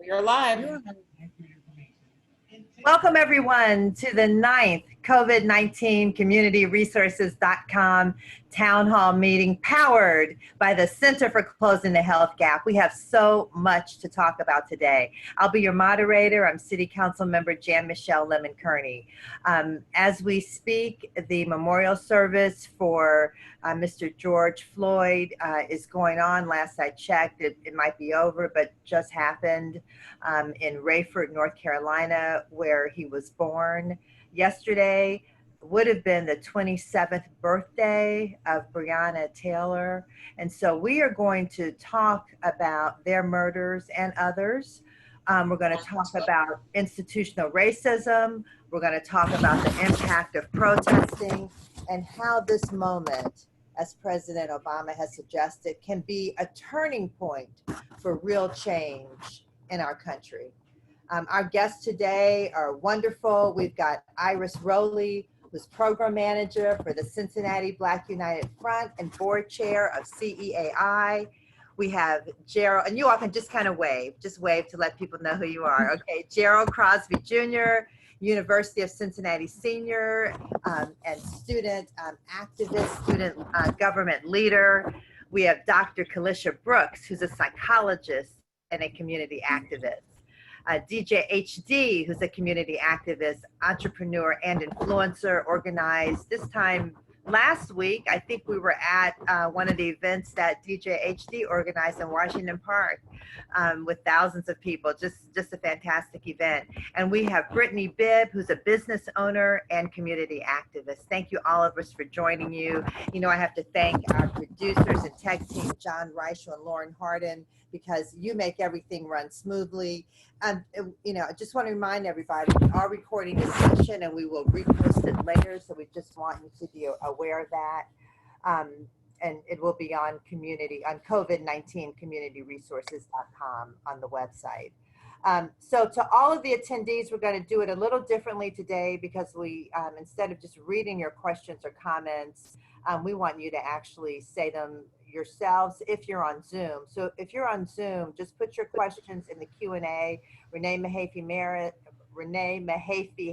You're live. Welcome everyone to the 9th COVID-19 CommunityResources.com town hall meeting powered by the Center for Closing the Health Gap. We have so much to talk about today. I'll be your moderator. I'm City Councilmember Jan-Michele Kearney. As we speak, the memorial service for Mr. George Floyd is going on. Last I checked, it might be over, but just happened in Rayford, North Carolina, where he was born. Yesterday would have been the 27th birthday of Breonna Taylor. And so we are going to talk about their murders and others. We're going to talk about institutional racism. We're going to talk about the impact of protesting and how this moment, as President Obama has suggested, can be a turning point for real change in our country. Our guests today are wonderful. We've got Iris Rowley, who's program manager for the Cincinnati Black United Front and board chair of CEAI. We have Gerald, and you all can just kind of wave to let people know who you are. Okay, Gerald Crosby Jr., University of Cincinnati senior and student activist, student government leader. We have Dr. Calisha Brooks, who's a psychologist and a community activist. DJ HD, who's a community activist, entrepreneur, and influencer, organized this time last week. I think we were at one of the events that DJ HD organized in Washington Park with thousands of people. Just a fantastic event. And we have Brittany Bibb, who's a business owner and community activist. Thank you, all of us, for joining you. You know, I have to thank our producers and tech team, John Reichel and Lauren Harden, because you make everything run smoothly. You know, I just want to remind everybody, we are recording this session and we will repost it later. So we just want you to be aware of that. And it will be on COVID-19 CommunityResources.com on the website. So to all of the attendees, we're going to do it a little differently today because we, instead of just reading your questions or comments, we want you to actually say them yourselves if you're on Zoom. So if you're on Zoom, just put your questions in the Q&A. Renee Mahaffey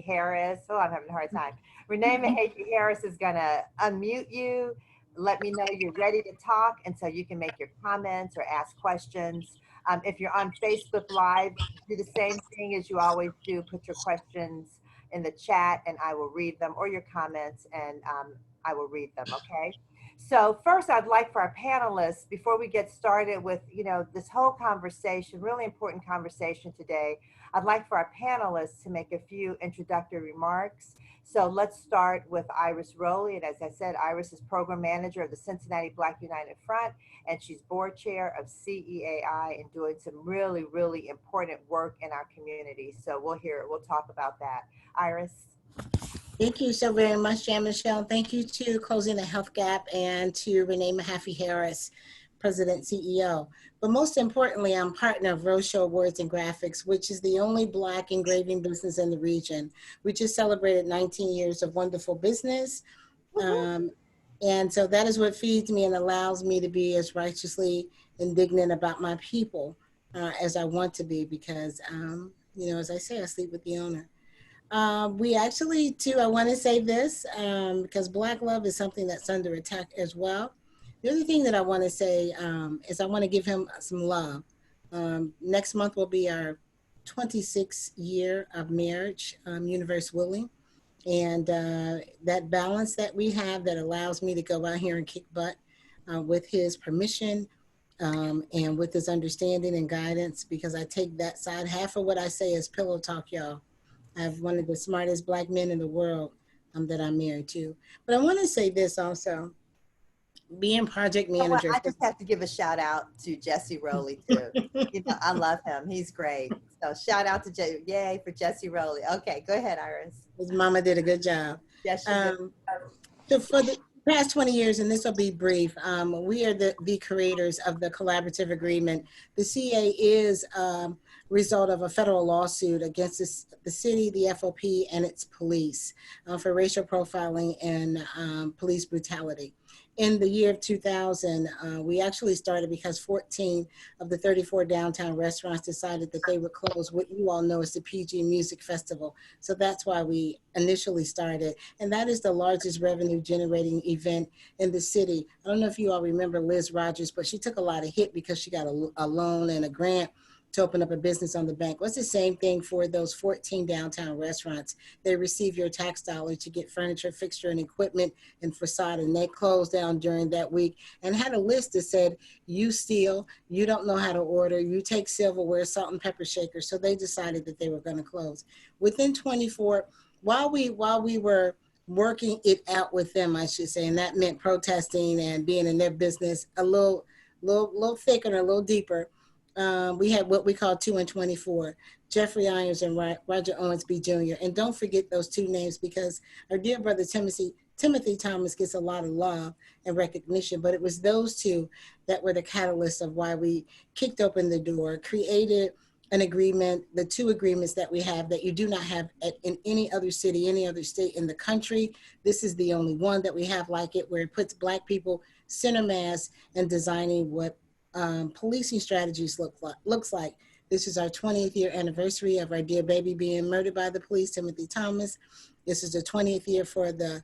Harris, oh, I'm having a hard time. Renee Mahaffey Harris is going to unmute you. Let me know you're ready to talk, and so you can make your comments or ask questions. If you're on Facebook Live, do the same thing as you always do. Put your questions in the chat and I will read them, or your comments, and I will read them, okay? So first, I'd like for our panelists, before we get started with, you know, this whole conversation, really important conversation today, I'd like for our panelists to make a few introductory remarks. So let's start with Iris Rowley. And as I said, Iris is program manager of the Cincinnati Black United Front, and she's board chair of CEAI and doing some really, really important work in our community. So we'll talk about that. Iris. Thank you so very much, Jan-Michele. Thank you to Closing the Health Gap and to Renee Mahaffey Harris, President CEO. But most importantly, I'm partner of Roadshow Words and Graphics, which is the only Black engraving business in the region. We just celebrated 19 years of wonderful business. And so that is what feeds me and allows me to be as righteously indignant about my people as I want to be, because, you know, as I say, I sleep with the owner. We actually, too, I want to say this, because Black love is something that's under attack as well. The other thing that I want to say is I want to give him some love. Next month will be our 26th year of marriage, universe willing. And that balance that we have that allows me to go out here and kick butt with his permission and with his understanding and guidance, because I take that side. Half of what I say is pillow talk, y'all. I have one of the smartest Black men in the world that I'm married to. But I want to say this also, being project manager. I just have to give a shout out to Jesse Rowley too. You know, I love him. He's great. So shout out to yay for Jesse Rowley. Okay, go ahead, Iris. His mama did a good job. Yes, she did. So for the past 20 years, and this will be brief, we are the creators of the collaborative agreement. The CA is result of a federal lawsuit against the city, the FOP, and its police for racial profiling and police brutality. in the year of 2000, we actually started because 14 of the 34 downtown restaurants decided that they would close what you all know as the PG Music Festival. So that's why we initially started. And that is the largest revenue generating event in the city. I don't know if you all remember Liz Rogers, but she took a lot of hit because she got a loan and a grant to open up a business on the bank. What's the same thing for those 14 downtown restaurants? They receive your tax dollar to get furniture, fixture, and equipment and facade, and they closed down during that week and had a list that said, you steal, you don't know how to order, you take silverware, salt and pepper shakers. So they decided that they were gonna close. Within 24, while we were working it out with them, I should say, and that meant protesting and being in their business a little thicker and a little deeper, we had what we call 2 and 24, Jeffrey Irons and Roger Owens B. Jr. And don't forget those two names because our dear brother Timothy Thomas gets a lot of love and recognition, but it was those two that were the catalyst of why we kicked open the door, created an agreement, the two agreements that we have that you do not have in any other city, any other state in the country. This is the only one that we have like it, where it puts Black people center mass and designing what policing strategies looks like. This is our 20th year anniversary of our dear baby being murdered by the police, Timothy Thomas. This is the 20th year for the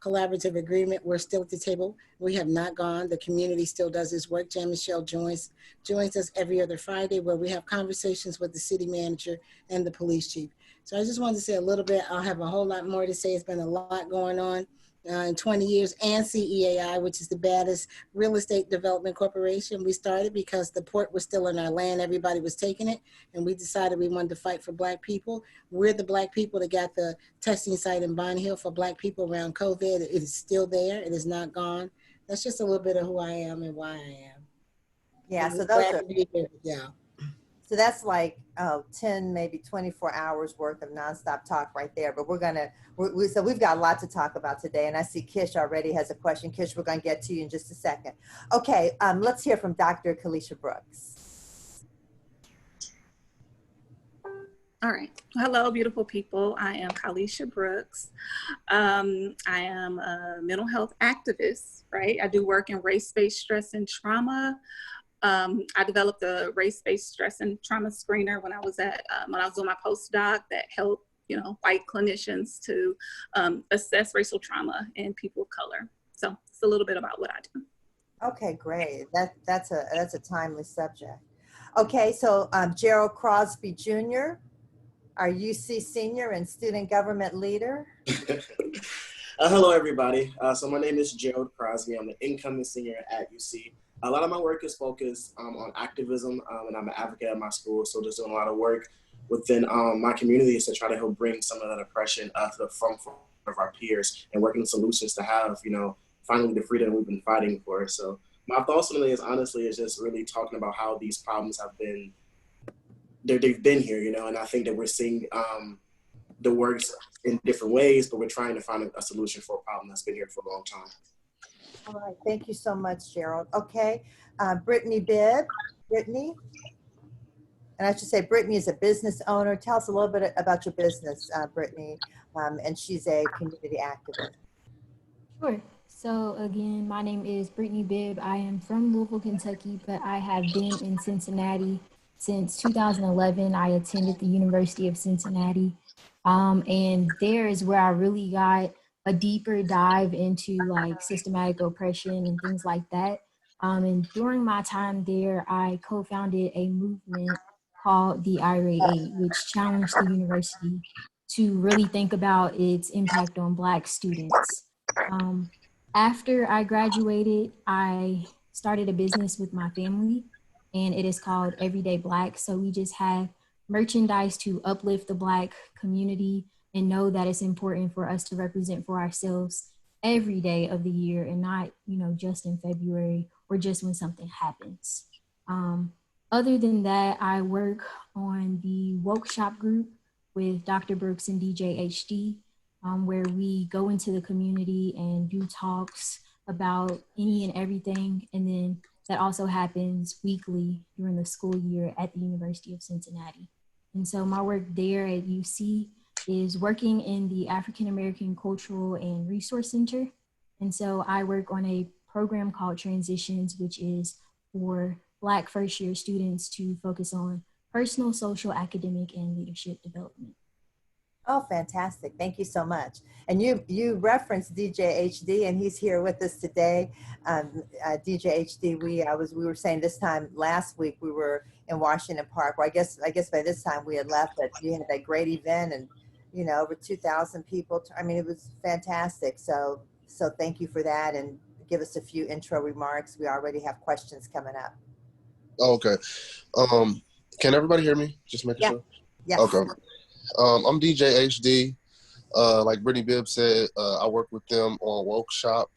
collaborative agreement. We're still at the table. We have not gone. The community still does its work. Jan-Michele joins us every other Friday where we have conversations with the city manager and the police chief. So I just wanted to say a little bit. I'll have a whole lot more to say. It's been a lot going on. In 20 years, and CEAI, which is the baddest real estate development corporation. We started because the port was still in our land. Everybody was taking it. And we decided we wanted to fight for Black people. We're the Black people that got the testing site in Bond Hill for Black people around COVID. It is still there. It is not gone. That's just a little bit of who I am and why I am. Yeah, and so those are, yeah. so that's like 10, maybe 24 hours worth of nonstop talk right there. But so we've got a lot to talk about today. And I see Kish already has a question. Kish, we're going to get to you in just a second. Okay, let's hear from Dr. Calisha Brooks. All right. Hello, beautiful people. I am Calisha Brooks. I am a mental health activist, right? I do work in race-based stress and trauma. I developed a race-based stress and trauma screener when I was on my postdoc that helped, white clinicians to assess racial trauma in people of color. So it's a little bit about what I do. Okay, great. That's a timely subject. Okay, so Gerald Crosby Jr., our UC senior and student government leader. Hello, everybody. So my name is Gerald Crosby. I'm an incoming senior at UC. A lot of my work is focused on activism, and I'm an advocate at my school, so just doing a lot of work within my communities to try to help bring some of that oppression to the front of our peers and working solutions to have, finally the freedom we've been fighting for. So my thoughts on it is just really talking about how these problems have been, they've been here, and I think that we're seeing the works in different ways, but we're trying to find a solution for a problem that's been here for a long time. All right, thank you so much, Gerald. Okay, Brittany Bibb. Brittany? And I should say Brittany is a business owner. Tell us a little bit about your business, Brittany, and she's a community activist. Sure. So again, my name is Brittany Bibb. I am from Louisville, Kentucky, but I have been in Cincinnati since 2011. I attended the University of Cincinnati, and there is where I really got a deeper dive into like systematic oppression and things like that. And during my time there, I co-founded a movement called the IRA 8, which challenged the university to really think about its impact on Black students. After I graduated, I started a business with my family, and it is called Everyday Black. So we just have merchandise to uplift the Black community and know that it's important for us to represent for ourselves every day of the year and not, just in February or just when something happens. Other than that, I work on the Woke Shop group with Dr. Brooks and DJ HD, where we go into the community and do talks about any and everything. And then that also happens weekly during the school year at the University of Cincinnati. And so my work there at UC is working in the African American Cultural and Resource Center. And so I work on a program called Transitions, which is for Black first-year students to focus on personal, social, academic, and leadership development. Oh, fantastic. Thank you so much. And you referenced DJ HD, and he's here with us today. DJ HD, we were saying this time last week we were in Washington Park. Well, I guess by this time we had left, but you had that great event, and over 2,000 people. I mean, it was fantastic. So thank you for that, and give us a few intro remarks. We already have questions coming up. Okay. Can everybody hear me? Just making sure. Yes. Okay. I'm DJ HD. Like Brittany Bibb said, I work with them on Woke Shop.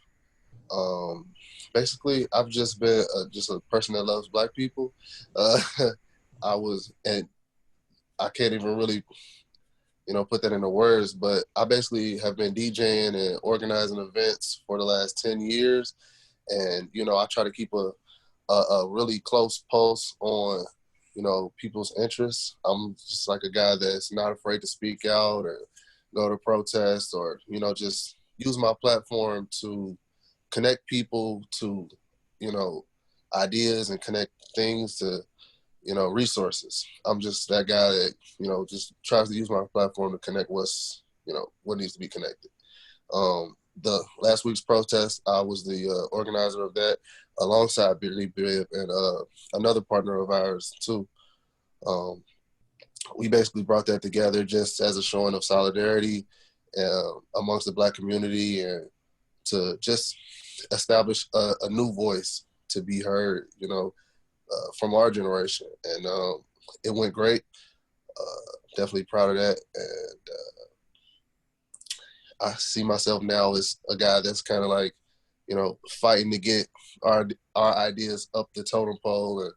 Basically, I've just been just a person that loves Black people. And I can't even really, put that into words, but I basically have been DJing and organizing events for the last 10 years. And, I try to keep a really close pulse on people's interests. I'm just like a guy that's not afraid to speak out or go to protests or, just use my platform to connect people to, ideas and connect things to, resources. I'm just that guy that, just tries to use my platform to connect what needs to be connected. The last week's protest, I was the organizer of that alongside Brittany Bibb and another partner of ours too. We basically brought that together just as a showing of solidarity amongst the Black community and to just establish a new voice to be heard, from our generation. And it went great. Definitely proud of that. And I see myself now as a guy that's kind of like, fighting to get our ideas up the totem pole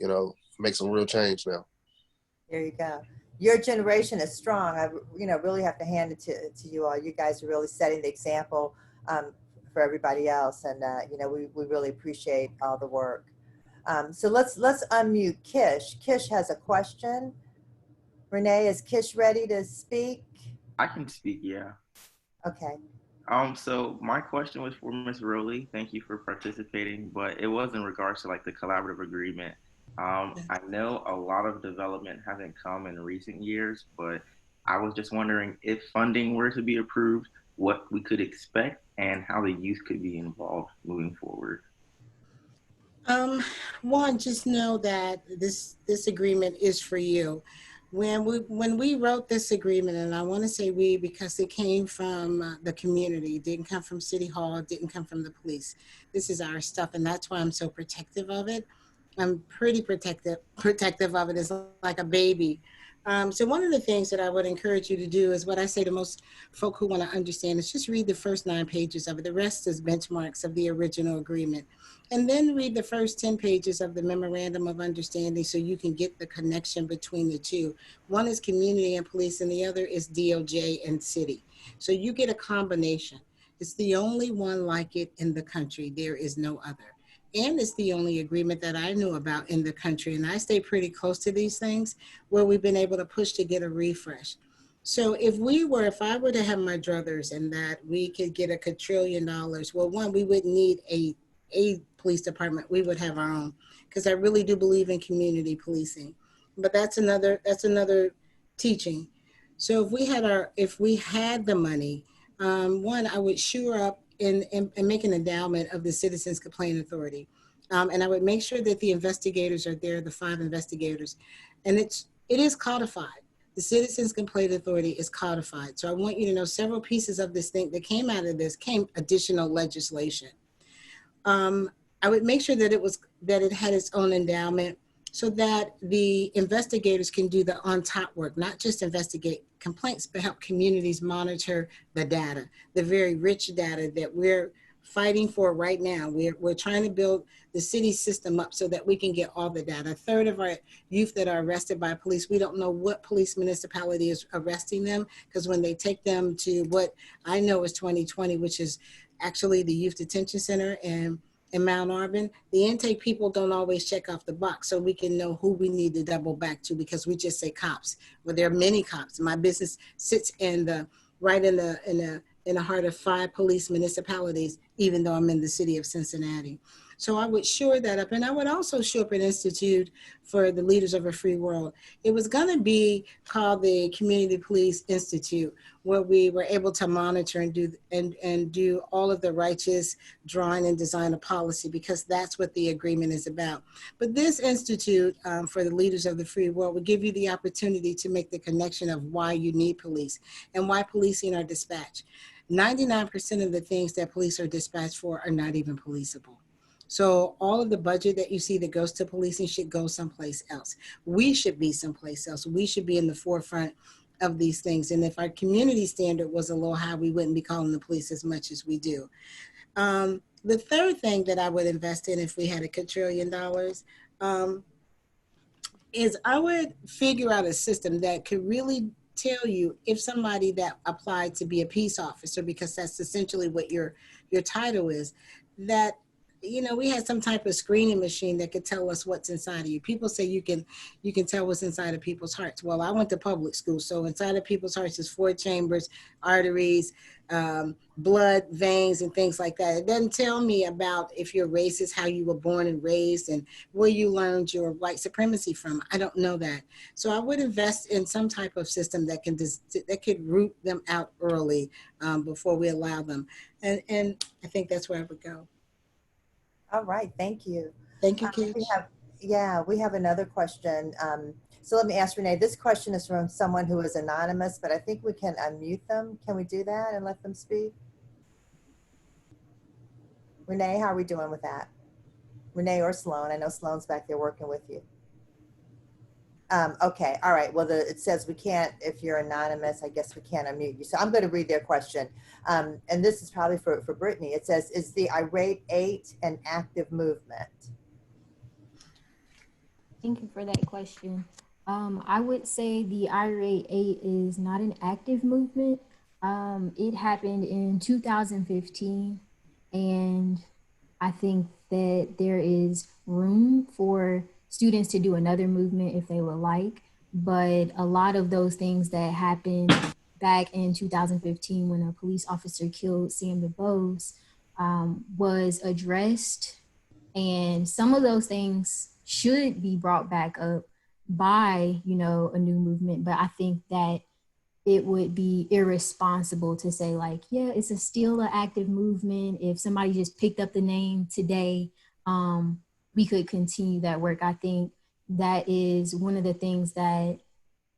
and, make some real change now. There you go. Your generation is strong. I, really have to hand it to you all. You guys are really setting the example for everybody else. And, we really appreciate all the work. So let's unmute Kish. Kish has a question. Renee, is Kish ready to speak? I can speak, yeah. Okay. So my question was for Ms. Rowley. Thank you for participating, but it was in regards to like the collaborative agreement. I know a lot of development hasn't come in recent years, but I was just wondering if funding were to be approved, what we could expect and how the youth could be involved moving forward. One, just know that this agreement is for you. When we wrote this agreement, and I want to say we because it came from the community, it didn't come from City Hall, it didn't come from the police. This is our stuff, and that's why I'm so protective of it. I'm pretty protective of it. It's like a baby. So one of the things that I would encourage you to do is what I say to most folk who want to understand is just read the first 9 pages of it. The rest is benchmarks of the original agreement. And then read the first 10 pages of the memorandum of understanding so you can get the connection between the two. One is community and police and the other is DOJ and city. So you get a combination. It's the only one like it in the country. There is no other. And it's the only agreement that I knew about in the country. And I stay pretty close to these things where we've been able to push to get a refresh. So if I were to have my druthers and that we could get $1 quadrillion, well, one, we wouldn't need a police department. We would have our own, because I really do believe in community policing. But that's another teaching. So if we had the money, one, I would shore up and make an endowment of the Citizens Complaint Authority. And I would make sure that the investigators are there, the 5 investigators. And it is codified. The Citizens Complaint Authority is codified. So I want you to know several pieces of this thing that came out of this came additional legislation. I would make sure that it had its own endowment so that the investigators can do the on-top work, not just investigate complaints, but help communities monitor the data, the very rich data that we're fighting for right now. We're trying to build the city system up so that we can get all the data. 1/3 of our youth that are arrested by police, we don't know what police municipality is arresting them, because when they take them to what I know is 2020, which is actually the Youth Detention Center in Mount Auburn, the intake people don't always check off the box so we can know who we need to double back to, because we just say cops. Well, there are many cops. My business sits right in the in the heart of 5 police municipalities, even though I'm in the city of Cincinnati. So I would shore that up. And I would also shore up an institute for the leaders of a free world. It was going to be called the Community Police Institute, where we were able to monitor and do all of the righteous drawing and design of policy, because that's what the agreement is about. But this institute for the leaders of the free world would give you the opportunity to make the connection of why you need police and why policing are dispatched. 99% of the things that police are dispatched for are not even policeable. So all of the budget that you see that goes to policing should go someplace else. We should be someplace else. We should be in the forefront of these things. And if our community standard was a little high, we wouldn't be calling the police as much as we do. The third thing that I would invest in if we had $1 quadrillion is I would figure out a system that could really tell you if somebody that applied to be a peace officer, because that's essentially what your title is, that we had some type of screening machine that could tell us what's inside of you. People say you can tell what's inside of people's hearts. Well, I went to public school, so inside of people's hearts is 4 chambers, arteries, blood, veins, and things like that. It doesn't tell me about if you're racist, how you were born and raised, and where you learned your white supremacy from. I don't know that. So I would invest in some type of system that could root them out early before we allow them. And I think that's where I would go. All right, thank you. Thank you, Keith. We have another question. So let me ask Renee. This question is from someone who is anonymous, but I think we can unmute them. Can we do that and let them speak? Renee, how are we doing with that? Renee or Sloan? I know Sloan's back there working with you. Okay, all right. Well, it says we can't, if you're anonymous, I guess we can't unmute you. So I'm going to read their question. And this is probably for Brittany. It says, is the Irate 8 an active movement? Thank you for that question. I would say the Irate 8 is not an active movement. It happened in 2015, and I think that there is room for students to do another movement if they would like, but a lot of those things that happened back in 2015 when a police officer killed Sam DuBose was addressed, and some of those things should be brought back up by, a new movement. But I think that it would be irresponsible to say like, yeah, it's still an active movement. If somebody just picked up the name today, we could continue that work. I think that is one of the things that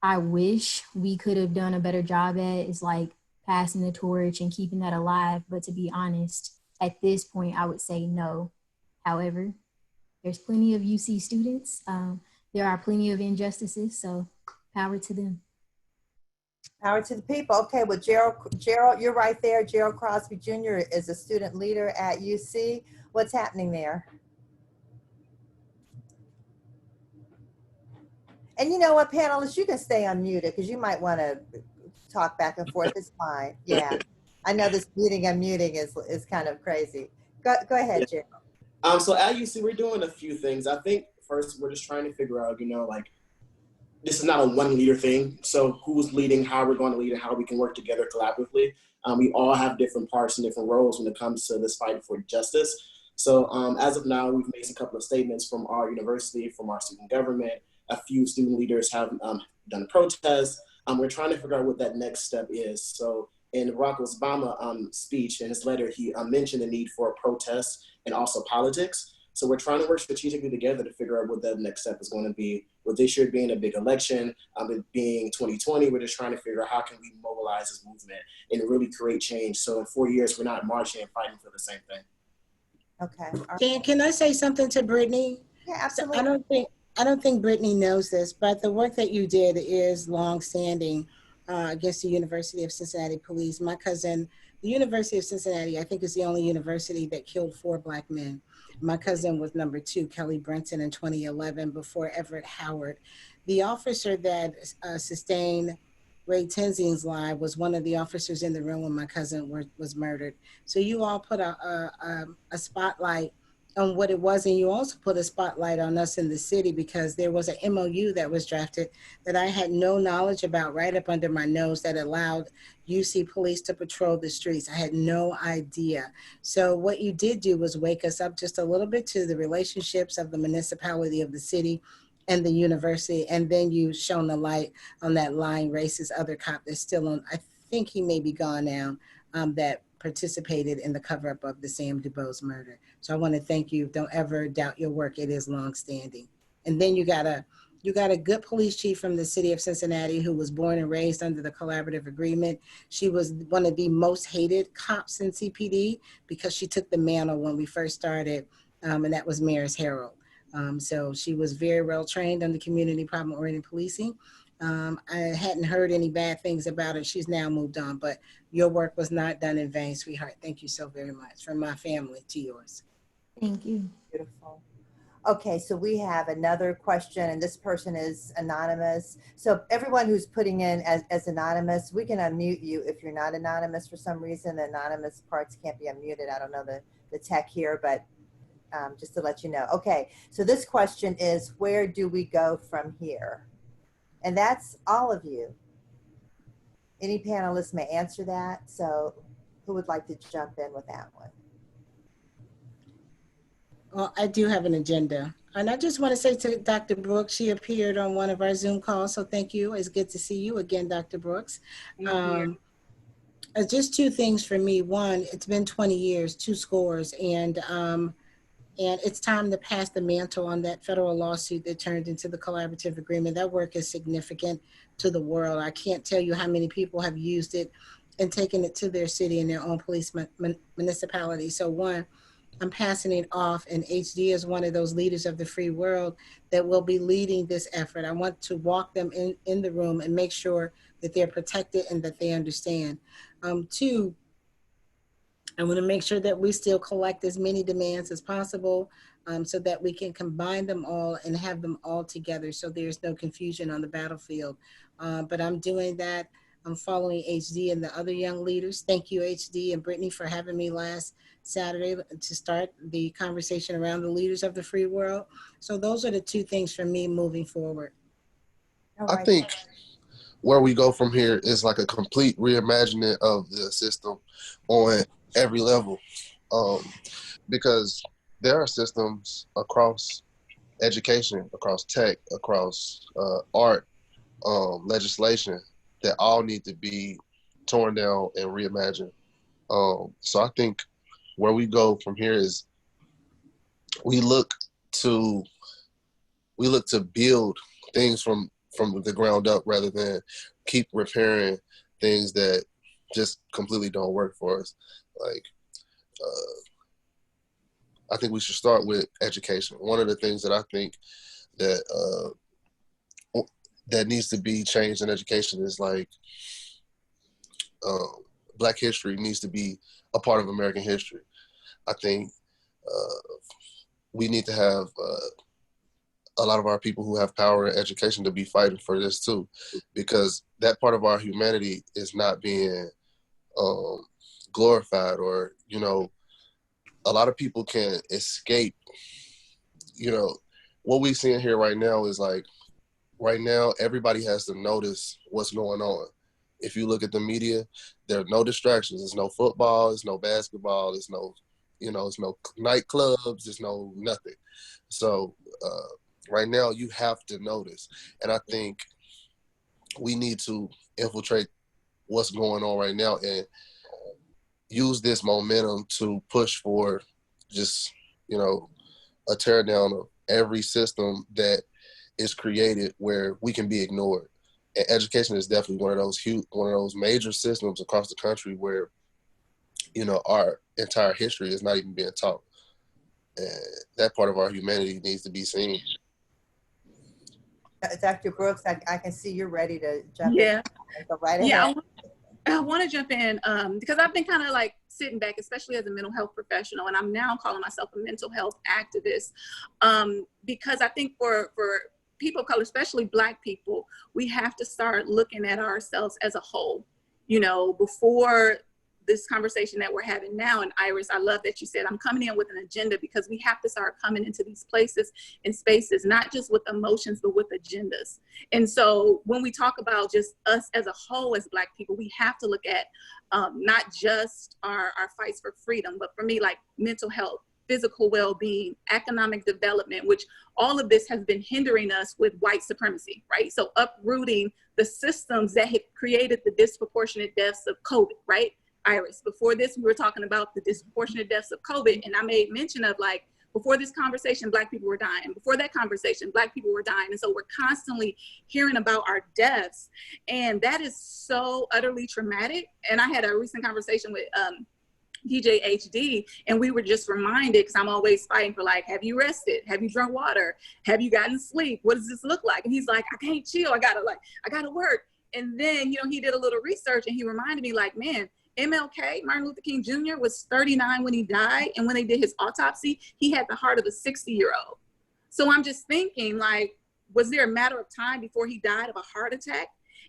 I wish we could have done a better job at, is like passing the torch and keeping that alive. But to be honest, at this point, I would say no. However, there's plenty of UC students. There are plenty of injustices, so power to them. Power to the people. Okay, well, Gerald, you're right there. Gerald Crosby Jr. is a student leader at UC. What's happening there? And you know what, panelists, you can stay unmuted because you might want to talk back and forth. It's fine. Yeah, I know this muting and unmuting is kind of crazy. Go ahead, Gerald. So at UC, we're doing a few things. I think first we're just trying to figure out, like, this is not a one leader thing. So who's leading, how we're going to lead, and how we can work together collaboratively. We all have different parts and different roles when it comes to this fight for justice. So as of now, we've made a couple of statements from our university, from our student government. A few student leaders have done protests. We're trying to figure out what that next step is. So in Barack Obama's speech, in his letter, he mentioned the need for protest and also politics. So we're trying to work strategically together to figure out what that next step is going to be. With this year being a big election, it being 2020, we're just trying to figure out how can we mobilize this movement and really create change. So in 4 years, we're not marching and fighting for the same thing. Okay. Can I say something to Brittany? Yeah, absolutely. I don't think Brittany knows this, but the work that you did is longstanding against the University of Cincinnati Police. My cousin, the University of Cincinnati, I think, is the only university that killed 4 Black men. My cousin was number 2, Kelly Brenton, in 2011, before Everett Howard. The officer that sustained Ray Tenzien's life was one of the officers in the room when my cousin was murdered. So you all put a spotlight on what it was. And you also put a spotlight on us in the city, because there was an MOU that was drafted that I had no knowledge about, right up under my nose, that allowed UC police to patrol the streets. I had no idea. So what you did do was wake us up just a little bit to the relationships of the municipality, of the city, and the university. And then you shone the light on that lying racist other cop that's still on, I think he may be gone now, that participated in the cover up of the Sam DuBose murder. So I want to thank you. Don't ever doubt your work. It is longstanding. And then you got a good police chief from the city of Cincinnati who was born and raised under the collaborative agreement. She was one of the most hated cops in CPD because she took the mantle when we first started, and that was Maris Harold. So she was very well trained on the community problem-oriented policing. I hadn't heard any bad things about her. She's now moved on, but your work was not done in vain, sweetheart. Thank you so very much, from my family to yours. Thank you. Beautiful. Okay, so we have another question, and this person is anonymous. So everyone who's putting in as anonymous, we can unmute you if you're not anonymous for some reason. The anonymous parts can't be unmuted. I don't know the tech here, but just to let you know. Okay, so this question is, where do we go from here? And that's all of you. Any panelists may answer that. So who would like to jump in with that one? Well, I do have an agenda. And I just want to say to Dr. Brooks, she appeared on one of our Zoom calls. So thank you. It's good to see you again, Dr. Brooks. Just two things for me. One, it's been 20 years, 2 scores. And it's time to pass the mantle on that federal lawsuit that turned into the collaborative agreement. That work is significant to the world. I can't tell you how many people have used it and taken it to their city and their own police municipality. So one, I'm passing it off, and HD is one of those leaders of the free world that will be leading this effort. I want to walk them in the room and make sure that they're protected and that they understand. Two, I want to make sure that we still collect as many demands as possible, so that we can combine them all and have them all together so there's no confusion on the battlefield. But I'm doing that. I'm following HD and the other young leaders. Thank you, HD and Brittany, for having me last Saturday to start the conversation around the leaders of the free world. So those are the two things for me moving forward. I think where we go from here is like a complete reimagining of the system on every level, because there are systems across education, across tech, across art, legislation, that all need to be torn down and reimagined. So I think where we go from here is we look to build things from the ground up, rather than keep repairing things that just completely don't work for us. Like, I think we should start with education. One of the things that I think that that needs to be changed in education is like, Black history needs to be a part of American history. I think we need to have a lot of our people who have power in education to be fighting for this too, because that part of our humanity is not being glorified, or, you know, a lot of people can escape. You know, what we're seeing here right now is like, right now, everybody has to notice what's going on. If you look at the media, there are no distractions. There's no football, there's no basketball, there's no, you know, there's no nightclubs, there's no nothing. So right now, you have to notice. And I think we need to infiltrate what's going on right now and use this momentum to push for just, you know, a tear down of every system that is created where we can be ignored. And education is definitely one of those major systems across the country where, you know, our entire history is not even being taught. And that part of our humanity needs to be seen. Dr. Brooks, I can see you're ready to jump in. Go right ahead. Yeah, I want to jump in because I've been kind of like sitting back, especially as a mental health professional, and I'm now calling myself a mental health activist, because I think for people of color, especially Black people, we have to start looking at ourselves as a whole. You know, before this conversation that we're having now. And Iris, I love that you said, I'm coming in with an agenda, because we have to start coming into these places and spaces, not just with emotions, but with agendas. And so when we talk about just us as a whole, as Black people, we have to look at not just our fights for freedom, but for me, like mental health, physical well-being, economic development, which all of this has been hindering us with white supremacy, right? So uprooting the systems that had created the disproportionate deaths of COVID, right? Iris, before this, we were talking about the disproportionate deaths of COVID, and I made mention of, like, before this conversation, Black people were dying. Before that conversation, Black people were dying. And so we're constantly hearing about our deaths, and that is so utterly traumatic. And I had a recent conversation with DJ HD, and we were just reminded, because I'm always fighting for, like, have you rested? Have you drunk water? Have you gotten sleep? What does this look like? And he's like, I can't chill. I gotta work. And then, you know, he did a little research, and he reminded me, like, man, MLK, Martin Luther King Jr., was 39 when he died. And when they did his autopsy, he had the heart of a 60-year-old. So I'm just thinking, like, was there a matter of time before he died of a heart attack?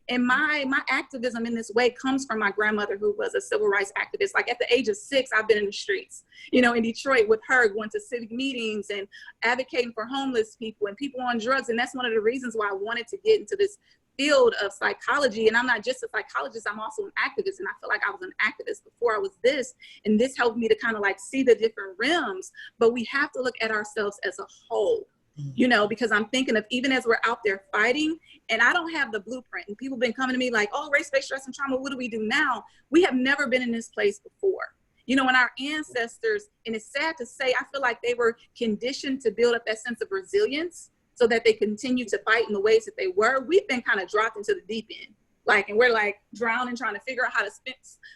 And my activism in this way comes from my grandmother, who was a civil rights activist. Like, at the age of 6, I've been in the streets, you know, in Detroit with her, going to civic meetings and advocating for homeless people and people on drugs. And that's one of the reasons why I wanted to get into this field of psychology. And I'm not just a psychologist, I'm also an activist. And I feel like I was an activist before I was this. And this helped me to kind of like see the different realms. But we have to look at ourselves as a whole, you know, because I'm thinking of, even as we're out there fighting, and I don't have the blueprint, and people have been coming to me like, oh, race-based stress and trauma, what do we do now? We have never been in this place before. You know, and our ancestors, and it's sad to say, I feel like they were conditioned to build up that sense of resilience so that they continue to fight in the ways that they were. We've been kind of dropped into the deep end, like, and we're like drowning, trying to figure out how to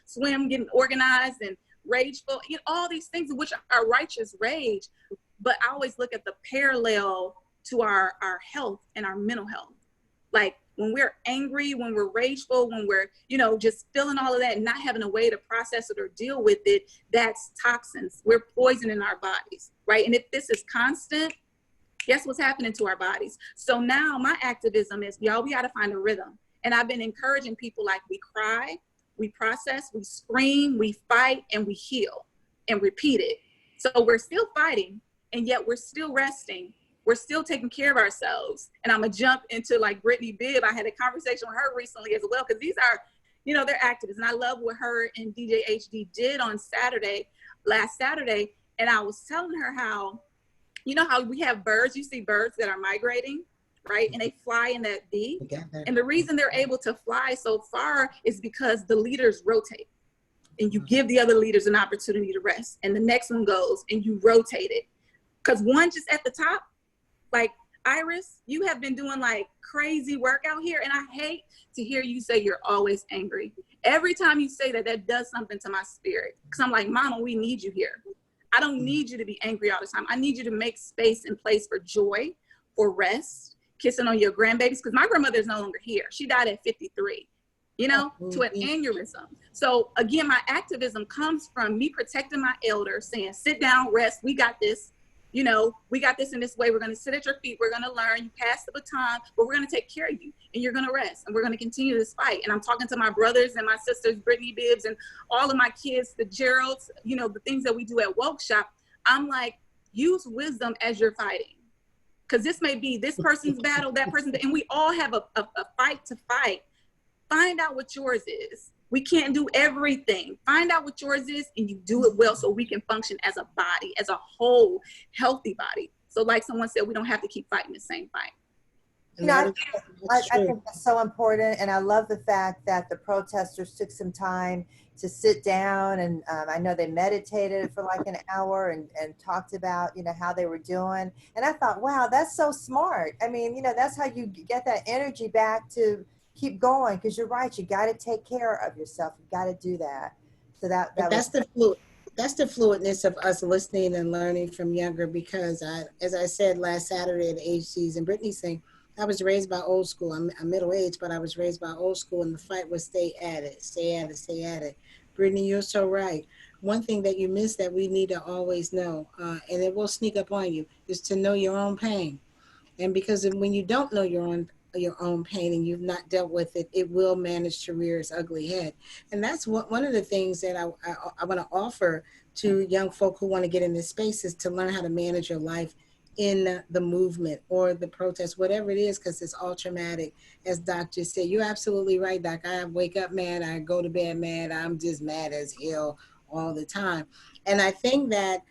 swim, getting organized and rageful, you know, all these things, which are righteous rage. But I always look at the parallel to our health and our mental health. Like, when we're angry, when we're rageful, when we're, you know, just feeling all of that and not having a way to process it or deal with it, that's toxins. We're poisoning our bodies, right? And if this is constant, guess what's happening to our bodies? So now my activism is, y'all, we got to find a rhythm. And I've been encouraging people, like, we cry, we process, we scream, we fight, and we heal and repeat it. So we're still fighting, and yet we're still resting. We're still taking care of ourselves. And I'm gonna jump into, like, Brittany Bibb. I had a conversation with her recently as well, because these are, you know, they're activists. And I love what her and DJ HD did on last Saturday. And I was telling her how, you know how we have birds, you see birds that are migrating, right? And they fly in that V. And the reason they're able to fly so far is because the leaders rotate. And you give the other leaders an opportunity to rest. And the next one goes, and you rotate it. Because one just at the top, like, Iris, you have been doing like crazy work out here. And I hate to hear you say you're always angry. Every time you say that, that does something to my spirit. Because I'm like, Mama, we need you here. I don't need you to be angry all the time. I need you to make space and place for joy, for rest, kissing on your grandbabies. Because my grandmother is no longer here. She died at 53, you know, to an aneurysm. So again, my activism comes from me protecting my elders, saying, sit down, rest, we got this. You know, we got this in this way. We're going to sit at your feet. We're going to learn. You pass the baton, but we're going to take care of you, and you're going to rest, and we're going to continue this fight. And I'm talking to my brothers and my sisters, Brittany Bibbs, and all of my kids, the Geralds, you know, the things that we do at Woke Shop. I'm like, use wisdom as you're fighting, because this may be this person's battle, that person's, and we all have a fight to fight. Find out what yours is. We can't do everything. Find out what yours is, and you do it well so we can function as a body, as a whole healthy body. So like someone said, we don't have to keep fighting the same fight. You know, I think that's so important. And I love the fact that the protesters took some time to sit down, and I know they meditated for like an hour and talked about, you know, how they were doing. And I thought, wow, that's so smart. I mean, you know, that's how you get that energy back to keep going, because you're right, you got to take care of yourself, you got to do that. So that's the fluidness of us listening and learning from younger, because as I said last Saturday at HC's and Brittany's thing, I was raised by old school. I'm middle-aged, but I was raised by old school, and the fight was stay at it, stay at it, stay at it. Brittany, you're so right. One thing that you miss that we need to always know, and it will sneak up on you, is to know your own pain. And because when you don't know your own your own pain and you've not dealt with it, it will manage to rear its ugly head. And that's one of the things that I want to offer to young folk who want to get in this space, is to learn how to manage your life in the movement or the protest, whatever it is, because it's all traumatic. As Doc just said, you're absolutely right, Doc. I wake up mad, I go to bed mad, I'm just mad as hell all the time. And I think that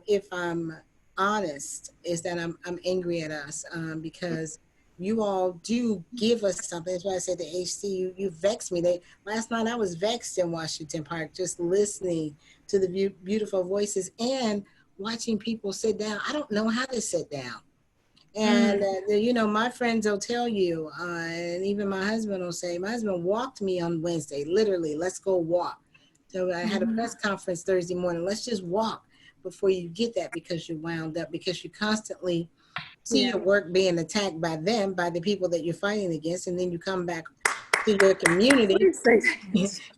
if I'm honest, is that I'm angry at us because you all do give us something. That's why I said to HC, you vexed me. Last night I was vexed in Washington Park, just listening to the beautiful voices and watching people sit down. I don't know how to sit down. And, you know, my friends will tell you, and even my husband will say, my husband walked me on Wednesday, literally, let's go walk. So I had a press conference Thursday morning, let's just walk before you get that, because you're wound up, because you constantly see your work being attacked by them, by the people that you're fighting against. And then you come back to your community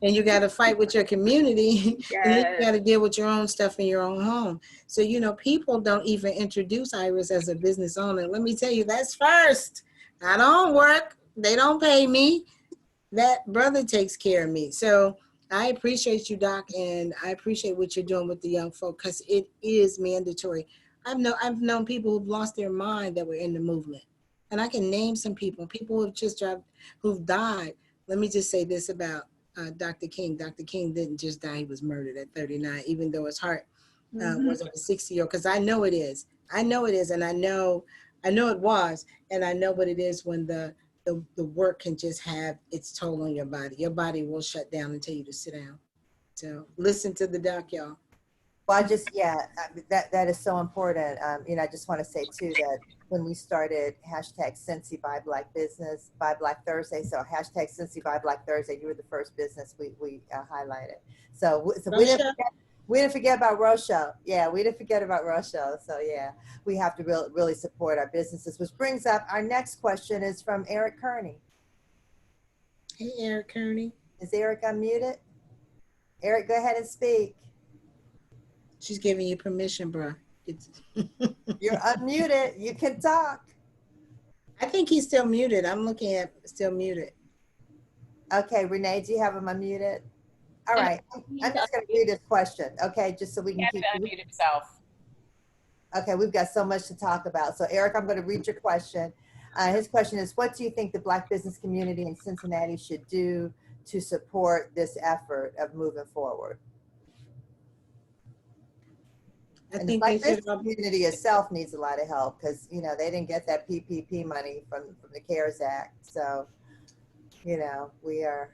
and you got to fight with your community. And then you got to deal with your own stuff in your own home. So, you know, people don't even introduce Iris as a business owner. Let me tell you, that's first. I don't work. They don't pay me. That brother takes care of me. So I appreciate you, Doc, and I appreciate what you're doing with the young folk, because it is mandatory. I've known people who've lost their mind that were in the movement. And I can name some people who've died. Let me just say this about Dr. King. Dr. King didn't just die, he was murdered at 39, even though his heart was of a 60-year-old, because I know it is. I know it is, and I know it was, and I know what it is when the work can just have its toll on your body. Your body will shut down and tell you to sit down. So listen to the doc, y'all. Well, that is so important. You know, I just want to say too that when we started hashtag Cincy by Black Business, by Black Thursday, so hashtag Cincy by Black Thursday, you were the first business we highlighted. So we didn't forget about Rochelle. Yeah, we didn't forget about Rochelle. So yeah, we have to really support our businesses, which brings up our next question is from Eric Kearney. Hey, Eric Kearney. Is Eric unmuted? Eric, go ahead and speak. She's giving you permission, bro. You're unmuted. You can talk. I think he's still muted. I'm looking at still muted. Okay, Renee, do you have him unmuted? All right, I'm just going to read this question, okay, just so we can keep unmute himself. Okay, we've got so much to talk about. So Eric, I'm going to read your question. His question is, what do you think the Black business community in Cincinnati should do to support this effort of moving forward? And the Black business community itself needs a lot of help, because, you know, they didn't get that PPP money from the CARES Act. So, you know, we're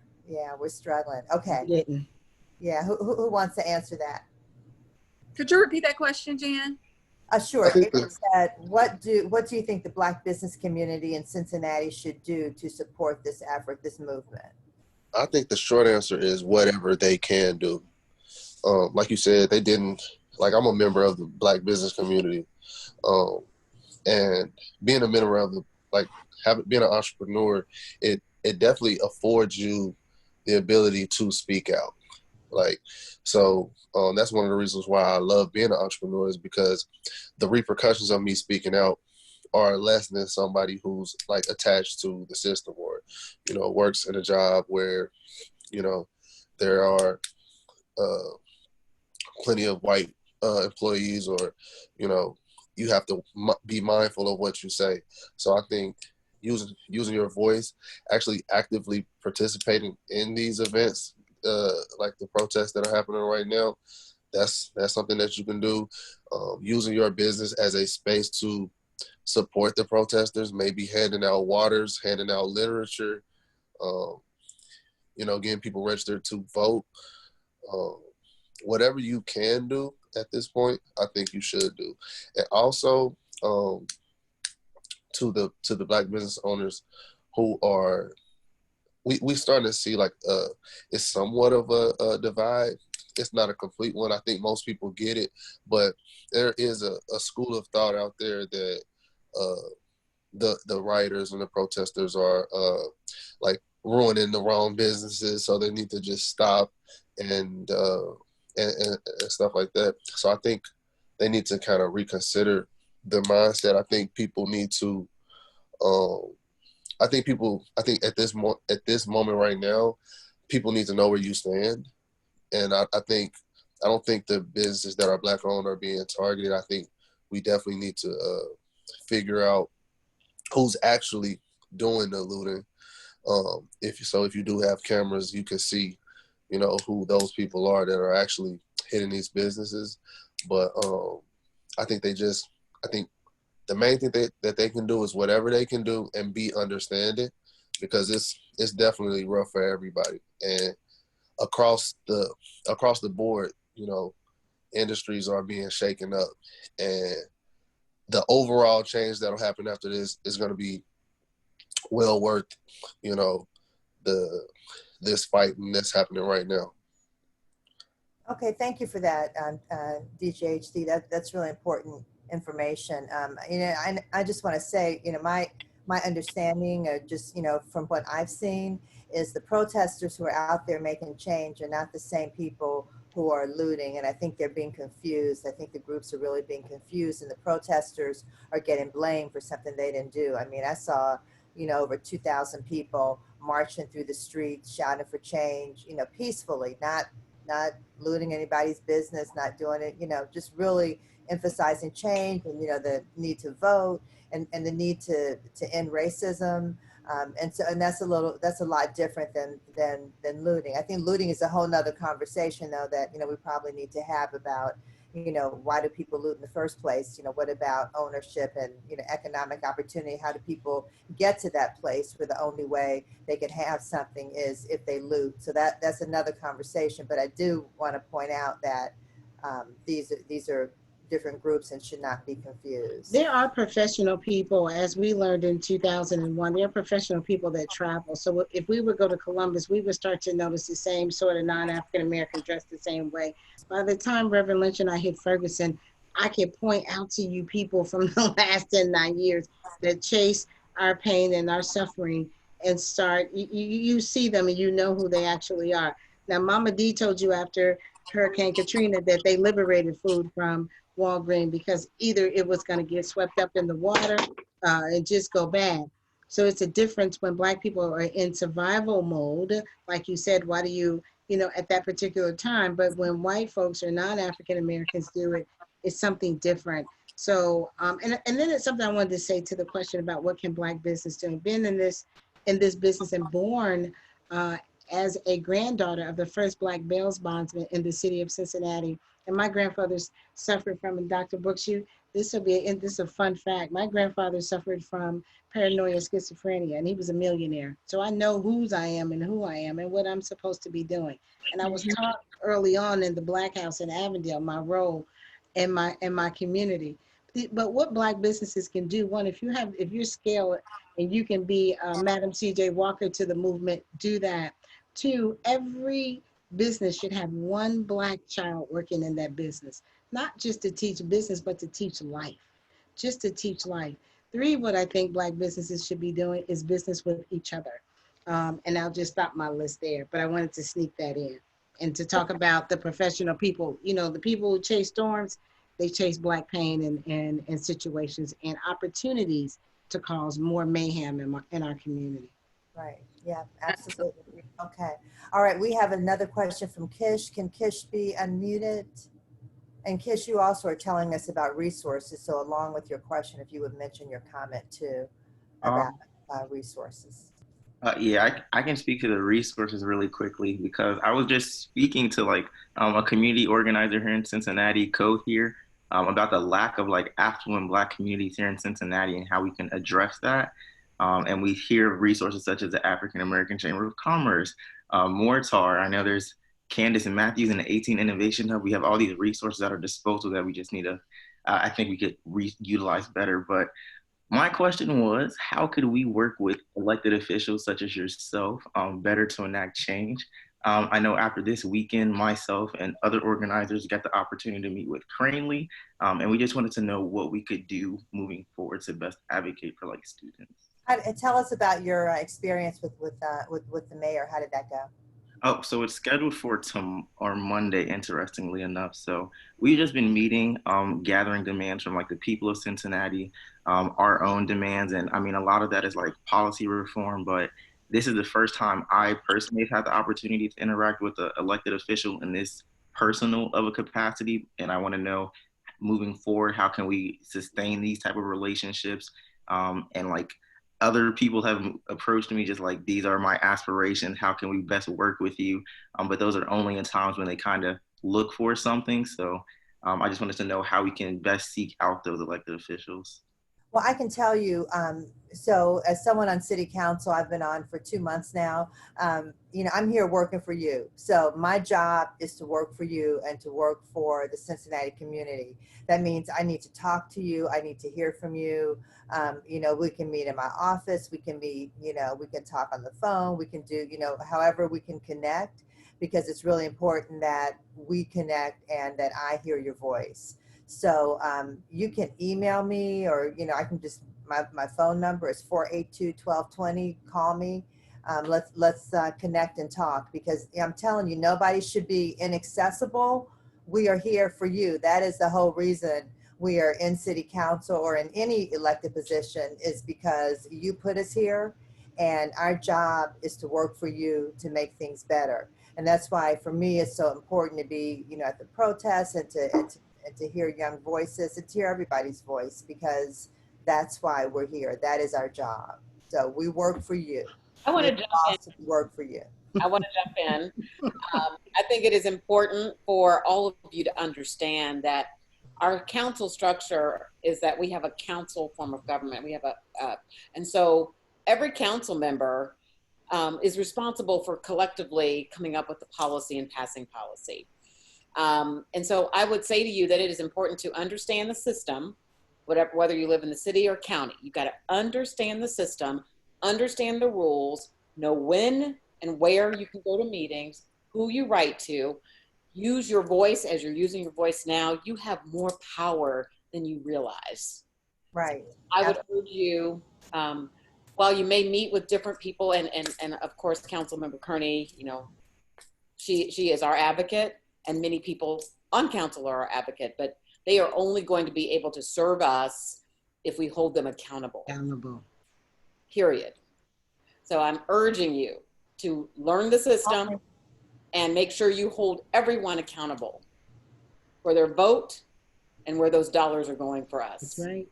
struggling. Okay. Yeah, who wants to answer that? Could you repeat that question, Jan? Sure. It said, what do you think the Black business community in Cincinnati should do to support this effort, this movement? I think the short answer is whatever they can do. Like you said, they didn't. Like, I'm a member of the Black business community, and being a member of being an entrepreneur, it definitely affords you the ability to speak out. So that's one of the reasons why I love being an entrepreneur, is because the repercussions of me speaking out are less than somebody who's like attached to the system, or, you know, works in a job where, you know, there are plenty of white employees, or, you know, you have to be mindful of what you say. So I think using your voice, actually actively participating in these events, like the protests that are happening right now, that's something that you can do. Using your business as a space to support the protesters, maybe handing out waters, handing out literature, you know, getting people registered to vote. Whatever you can do at this point, I think you should do. And also, to the Black business owners who are, we starting to see like it's somewhat of a divide. It's not a complete one. I think most people get it, but there is a school of thought out there that the writers and the protesters are like ruining the wrong businesses, so they need to just stop and stuff like that. So I think they need to kind of reconsider their mindset. I think people need to I think at this moment right now, people need to know where you stand. And I don't think the businesses that are Black owned are being targeted. I think we definitely need to figure out who's actually doing the looting. If you do have cameras, you can see, who those people are that are actually hitting these businesses. But I think the main thing that they can do is whatever they can do and be understanding, because it's definitely rough for everybody. And across the board, industries are being shaken up, and the overall change that'll happen after this is going to be well worth, this fight that's happening right now. Okay, thank you for that, DJHD. That's really important information. I just want to say, my understanding, just from what I've seen, is the protesters who are out there making change are not the same people who are looting, and I think they're being confused. I think the groups are really being confused, and the protesters are getting blamed for something they didn't do. I mean, I saw, over 2,000 people marching through the streets, shouting for change, peacefully, not looting anybody's business, not doing it, just really emphasizing change and, the need to vote and the need to end racism. And that's a lot different than looting. I think looting is a whole nother conversation though that, we probably need to have about, why do people loot in the first place? What about ownership and, economic opportunity? How do people get to that place where the only way they can have something is if they loot? So that's another conversation. But I do want to point out that these are different groups and should not be confused. There are professional people, as we learned in 2001, there are professional people that travel. So if we would go to Columbus, we would start to notice the same sort of non-African American dressed the same way. By the time Reverend Lynch and I hit Ferguson, I could point out to you people from the last 9 years that chase our pain and our suffering and start, you see them and you know who they actually are. Now, Mama D told you after Hurricane Katrina that they liberated food from Walgreen because either it was going to get swept up in the water and just go bad. So it's a difference when Black people are in survival mode, like you said, why do you, at that particular time, but when white folks or non-African Americans do it, it's something different. So, and then it's something I wanted to say to the question about what can Black business do. Been in this business and born as a granddaughter of the first Black bail bondsman in the city of Cincinnati. And my grandfather's suffered from, and Dr. Brooks, this is a fun fact. My grandfather suffered from paranoia schizophrenia, and he was a millionaire. So I know whose I am and who I am and what I'm supposed to be doing. And I was taught early on in the Black House in Avondale, my role in my community. But what Black businesses can do, one, if you're scaled and you can be Madam C.J. Walker to the movement, do that. Two, every business should have one Black child working in that business, not just to teach business, but to teach life, just to teach life. Three, what I think Black businesses should be doing is business with each other. And I'll just stop my list there, but I wanted to sneak that in and to talk about the professional people, the people who chase storms, they chase Black pain and situations and opportunities to cause more mayhem in our community. Right. Yeah, absolutely. Okay. All right. We have another question from Kish. Can Kish be unmuted? And Kish, you also are telling us about resources. So along with your question, if you would mention your comment too about resources. Yeah, I can speak to the resources really quickly because I was just speaking to a community organizer here in Cincinnati, here, about the lack of affluent Black communities here in Cincinnati and how we can address that. And we hear of resources such as the African American Chamber of Commerce, Mortar. I know there's Candace and Matthews and the 18 Innovation Hub. We have all these resources at our disposal that we just need to, I think we could utilize better. But my question was, how could we work with elected officials such as yourself better to enact change? I know after this weekend, myself and other organizers got the opportunity to meet with Kearney, and we just wanted to know what we could do moving forward to best advocate for students. Tell us about your experience with the mayor. How did that go? Oh, so it's scheduled for or Monday, interestingly enough. So we've just been meeting, gathering demands from like the people of Cincinnati, our own demands. And I mean, a lot of that is like policy reform, but this is the first time I personally have had the opportunity to interact with an elected official in this personal of a capacity. And I want to know moving forward, how can we sustain these type of relationships? And like other people have approached me just like, these are my aspirations, how can we best work with you? But those are only in times when they kind of look for something. So I just wanted to know how we can best seek out those elected officials. Well, I can tell you, so as someone on city council, I've been on for 2 months now, I'm here working for you. So my job is to work for you and to work for the Cincinnati community. That means I need to talk to you. I need to hear from you. We can meet in my office. We can meet, we can talk on the phone. We can do, however we can connect, because it's really important that we connect and that I hear your voice. So you can email me, or, I can just, my phone number is 482-1220. Call me. Let's connect and talk, because I'm telling you, nobody should be inaccessible. We are here for you. That is the whole reason we are in city council or in any elected position, is because you put us here, and our job is to work for you to make things better. And that's why for me, it's so important to be, at the protests and to hear young voices and to hear everybody's voice, because that's why we're here. That is our job. So we work for you. I want to jump in. We work for you. I want to jump in. I think it is important for all of you to understand that our council structure is that we have a council form of government. We have and so every council member is responsible for collectively coming up with the policy and passing policy. And so I would say to you that it is important to understand the system, whether you live in the city or county. You've got to understand the system, understand the rules, know when and where you can go to meetings, who you write to, use your voice as you're using your voice now. You have more power than you realize. Right. I would urge you, while you may meet with different people, and of course, Councilmember Kearney, she is our advocate, and many people on council are our advocate, but they are only going to be able to serve us if we hold them accountable. Period. So I'm urging you to learn the system and make sure you hold everyone accountable for their vote and where those dollars are going for us. That's right.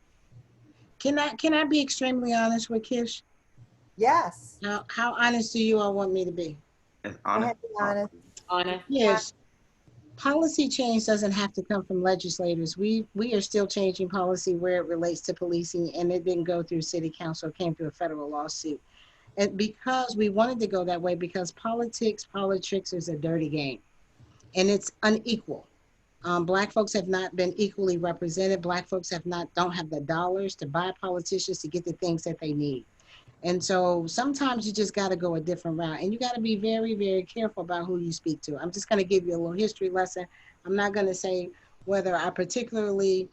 Can I be extremely honest with Kish? Yes. How honest do you all want me to be? Honest. Honest. Yes. Policy change doesn't have to come from legislators. We are still changing policy where it relates to policing, and it didn't go through city council, it came through a federal lawsuit. And because we wanted to go that way, because politics is a dirty game, and it's unequal. Black folks have not been equally represented. Black folks don't have the dollars to buy politicians to get the things that they need. And so sometimes you just got to go a different route, and you got to be very, very careful about who you speak to. I'm just going to give you a little history lesson. I'm not going to say whether I particularly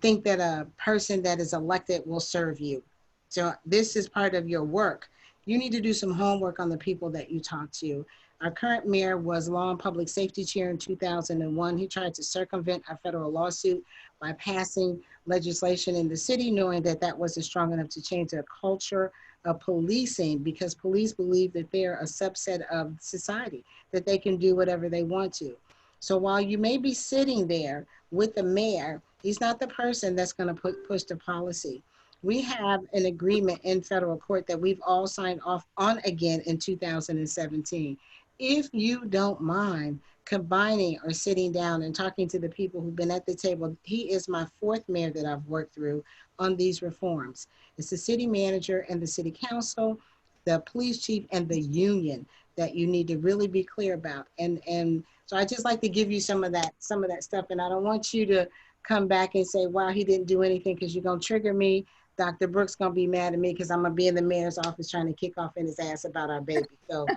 think that a person that is elected will serve you. So this is part of your work. You need to do some homework on the people that you talk to. Our current mayor was law and public safety chair in 2001. He tried to circumvent a federal lawsuit by passing legislation in the city, knowing that that wasn't strong enough to change the culture of policing, because police believe that they're a subset of society, that they can do whatever they want to. So while you may be sitting there with the mayor, he's not the person that's going to push the policy. We have an agreement in federal court that we've all signed off on again in 2017. If you don't mind combining or sitting down and talking to the people who've been at the table, he is my fourth mayor that I've worked through on these reforms. It's the city manager and the city council, the police chief, and the union that you need to really be clear about. And so I just like to give you some of that stuff. And I don't want you to come back and say, wow, he didn't do anything, because you're going to trigger me. Dr. Brooks going to be mad at me because I'm going to be in the mayor's office trying to kick off in his ass about our baby. So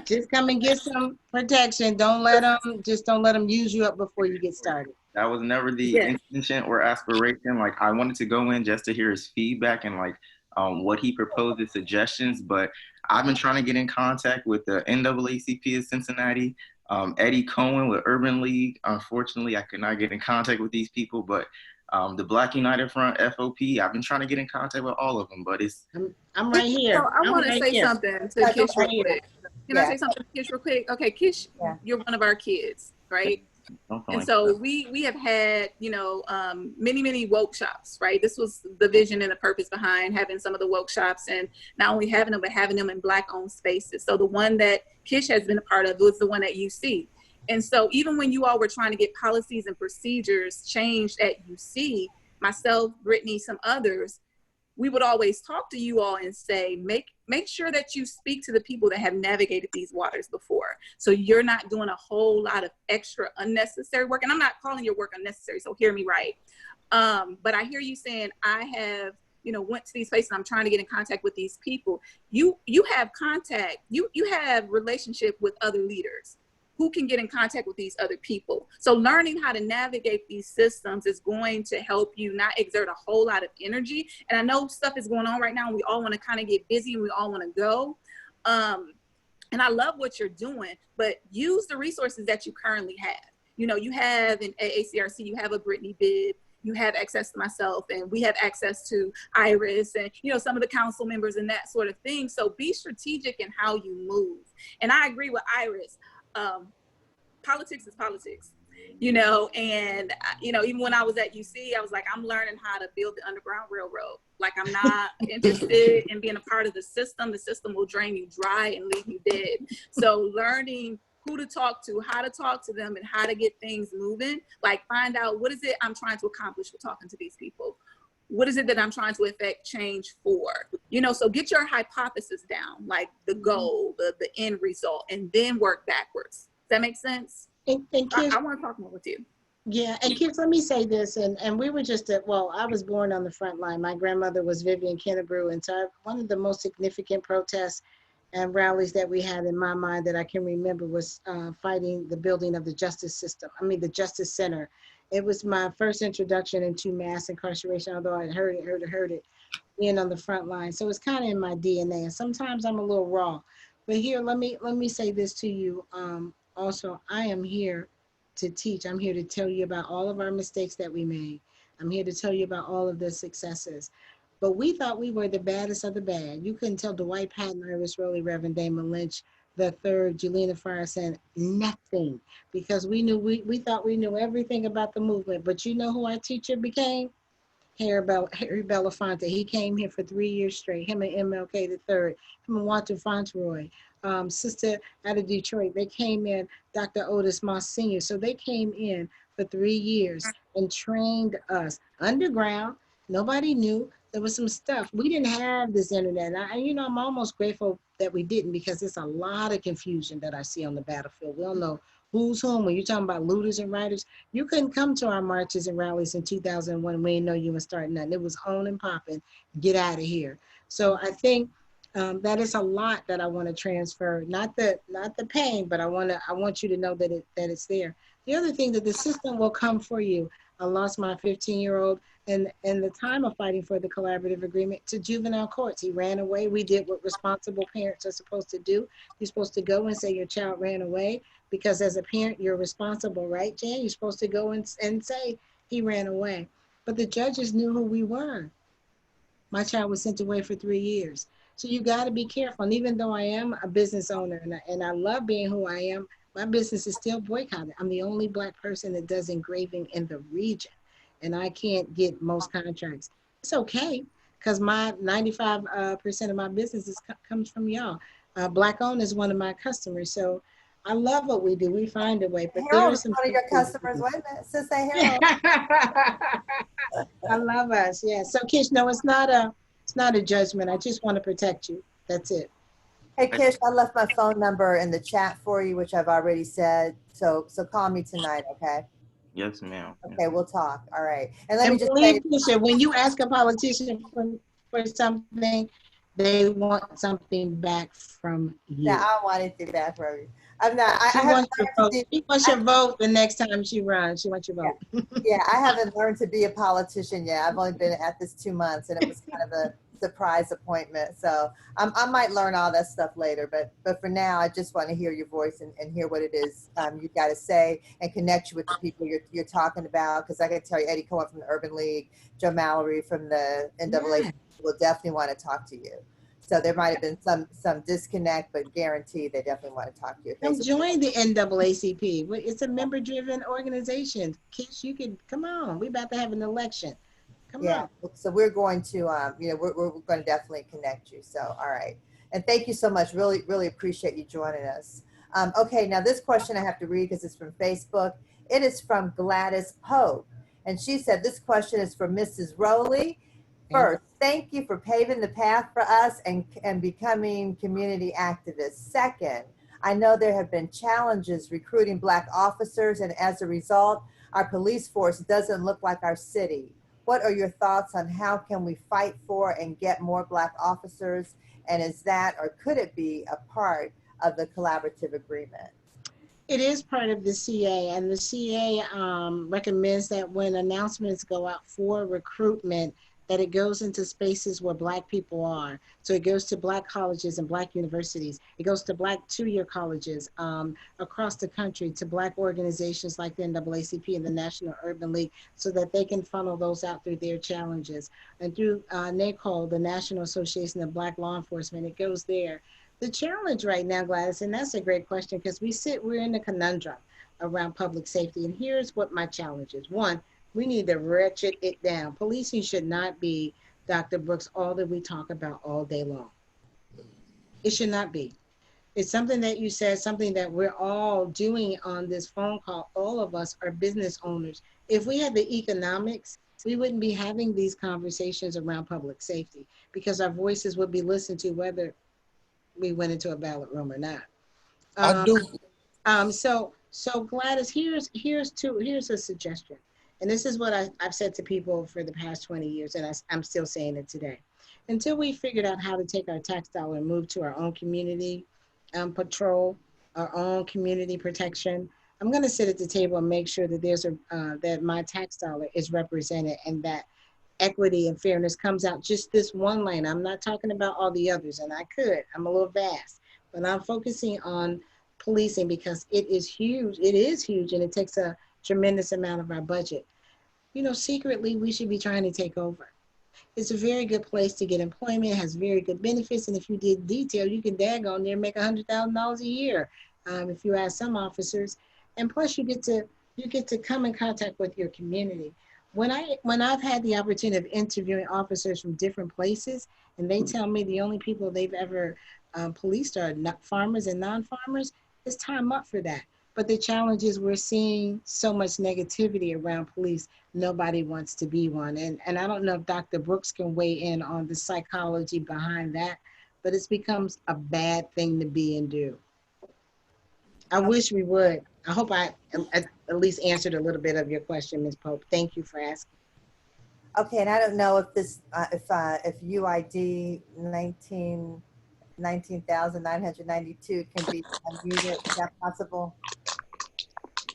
just come and get some protection. Don't let them use you up before you get started. That was never the intention or aspiration. Like, I wanted to go in just to hear his feedback and like what he proposed as suggestions, but I've been trying to get in contact with the NAACP of Cincinnati, Eddie Cohen with Urban League. Unfortunately, I could not get in contact with these people, but the Black United Front, FOP, I've been trying to get in contact with all of them, but it's... I'm right here. So I want to say something to Kish real quick. Can I say something to Kish real quick? Okay, Kish, you're one of our kids, right? And so we have had, you know, many woke shops, right? This was the vision and the purpose behind having some of the woke shops, and not only having them, but having them in Black-owned spaces. So the one that Kish has been a part of was the one at UC. And so even when you all were trying to get policies and procedures changed at UC, myself, Brittany, some others, we would always talk to you all and say, make sure that you speak to the people that have navigated these waters before. So you're not doing a whole lot of extra unnecessary work. And I'm not calling your work unnecessary, so hear me right. But I hear you saying, I have, you know, went to these places and I'm trying to get in contact with these people. You have contact, you have relationship with other leaders who can get in contact with these other people. So learning how to navigate these systems is going to help you not exert a whole lot of energy. And I know stuff is going on right now and we all want to kind of get busy and we all want to go. And I love what you're doing, but use the resources that you currently have. You know, you have an AACRC, you have a Brittany Bibb, you have access to myself, and we have access to Iris and, you know, some of the council members and that sort of thing. So be strategic in how you move. And I agree with Iris. Politics is politics, you know, and, you know, even when I was at UC, I was like, I'm learning how to build the Underground Railroad. Like, I'm not interested in being a part of the system. The system will drain you dry and leave you dead. So learning who to talk to, how to talk to them, and how to get things moving, like find out what is it I'm trying to accomplish with talking to these people. What is it that I'm trying to affect change for? You know, so get your hypothesis down, like the goal, the end result, and then work backwards. Does that make sense? And I want to talk more with you. Yeah, and kids, let me say this, and we were just at, well, I was born on the front line. My grandmother was Vivian Kennebrew, and so one of the most significant protests and rallies that we had in my mind that I can remember was fighting the building of the justice system, the Justice Center. It was my first introduction into mass incarceration, although I heard it being on the front line. So it's kind of in my DNA, and sometimes I'm a little raw. But here, let me say this to you. Also, I am here to teach. I'm here to tell you about all of our mistakes that we made. I'm here to tell you about all of the successes. But we thought we were the baddest of the bad. You couldn't tell Dwight Patton, Iris Rowley, Reverend Damon Lynch, the third, Jelena Farrison, nothing, because we thought we knew everything about the movement. But you know who our teacher became? Harry Belafonte. He came here for 3 years straight. Him and MLK the third. Him and Walter Fauntleroy. Sister out of Detroit. They came in. Dr. Otis Moss Sr. So they came in for 3 years and trained us underground. Nobody knew. There was some stuff. We didn't have this internet. I'm almost grateful that we didn't, because there's a lot of confusion that I see on the battlefield. We don't know who's whom. When you're talking about looters and rioters, you couldn't come to our marches and rallies in 2001. We didn't know you were starting nothing. It was on and popping. Get out of here. So I think that is a lot that I want to transfer. Not the pain, but I want you to know that it's there. The other thing, that the system will come for you. I lost my 15-year-old in the time of fighting for the collaborative agreement to juvenile courts. He ran away. We did what responsible parents are supposed to do. You're supposed to go and say your child ran away, because as a parent, you're responsible, right, Jan? You're supposed to go and say he ran away. But the judges knew who we were. My child was sent away for 3 years. So you got to be careful. And even though I am a business owner and I love being who I am, my business is still boycotted. I'm the only Black person that does engraving in the region, and I can't get most contracts. It's okay, because my 95% of my business comes from y'all. Black owned is one of my customers, so I love what we do. We find a way. But Harold is one of your customers. Wait a minute, Sister Harold. I love us. Yeah. So Kish, no, it's not a judgment. I just want to protect you. That's it. Hey, Kish, I left my phone number in the chat for you, which I've already said. So call me tonight, okay? Yes, ma'am. Okay, we'll talk. All right. And let me just say, Kisha, when you ask a politician for something, they want something back from you. Yeah, I don't want anything back from you. I'm not. She wants your vote the next time she runs. She wants your vote. Yeah, I haven't learned to be a politician yet. I've only been at this 2 months, and it was kind of a surprise appointment. So I might learn all that stuff later, but for now, I just want to hear your voice and hear what it is you've got to say and connect you with the people you're talking about. Because I can tell you, Eddie Cohen from the Urban League, Joe Mallory from the NAACP will definitely want to talk to you. So there might have been some disconnect, but guaranteed they definitely want to talk to you. Come join the NAACP. It's a member-driven organization. Kids, you can come on. We're about to have an election. Come on. So we're going to, we're going to definitely connect you. So, all right. And thank you so much. Really, really appreciate you joining us. Okay, now this question I have to read because it's from Facebook. It is from Gladys Pope. And she said, this question is for Mrs. Rowley. First, thank you for paving the path for us and becoming community activists. Second, I know there have been challenges recruiting Black officers, and as a result, our police force doesn't look like our city. What are your thoughts on how can we fight for and get more Black officers? And is that, or could it be, a part of the collaborative agreement? It is part of the CA, and the CA recommends that when announcements go out for recruitment, that it goes into spaces where Black people are. So it goes to Black colleges and Black universities. It goes to Black two-year colleges across the country, to Black organizations like the NAACP and the National Urban League, so that they can funnel those out through their challenges. And through NAACP, the National Association of Black Law Enforcement, it goes there. The challenge right now, Gladys, and that's a great question, because we're in a conundrum around public safety. And here's what my challenge is. One, we need to ratchet it down. Policing should not be, Dr. Brooks, all that we talk about all day long. It should not be. It's something that you said, something that we're all doing on this phone call. All of us are business owners. If we had the economics, we wouldn't be having these conversations around public safety, because our voices would be listened to whether we went into a ballot room or not. I do. So Gladys, here's a suggestion. And this is what I've said to people for the past 20 years, and I'm still saying it today. Until we figured out how to take our tax dollar and move to our own community patrol, our own community protection, I'm going to sit at the table and make sure that that my tax dollar is represented, and that equity and fairness comes out just this one lane. I'm not talking about all the others, and I'm a little vast, but I'm focusing on policing because it is huge. It is huge, and it takes a tremendous amount of our budget. You know, secretly, we should be trying to take over. It's a very good place to get employment, has very good benefits, and if you did detail, you can daggone there and make $100,000 a year if you ask some officers. And plus, you get to come in contact with your community. When I've had the opportunity of interviewing officers from different places, and they tell me the only people they've ever policed are farmers and non-farmers, it's time up for that. But the challenge is we're seeing so much negativity around police. Nobody wants to be one. And I don't know if Dr. Brooks can weigh in on the psychology behind that, but it's becomes a bad thing to be and do. I wish we would. I hope I at least answered a little bit of your question, Ms. Pope. Thank you for asking. Okay, and I don't know if this, if UID 19,992 can be unmuted. Is that possible?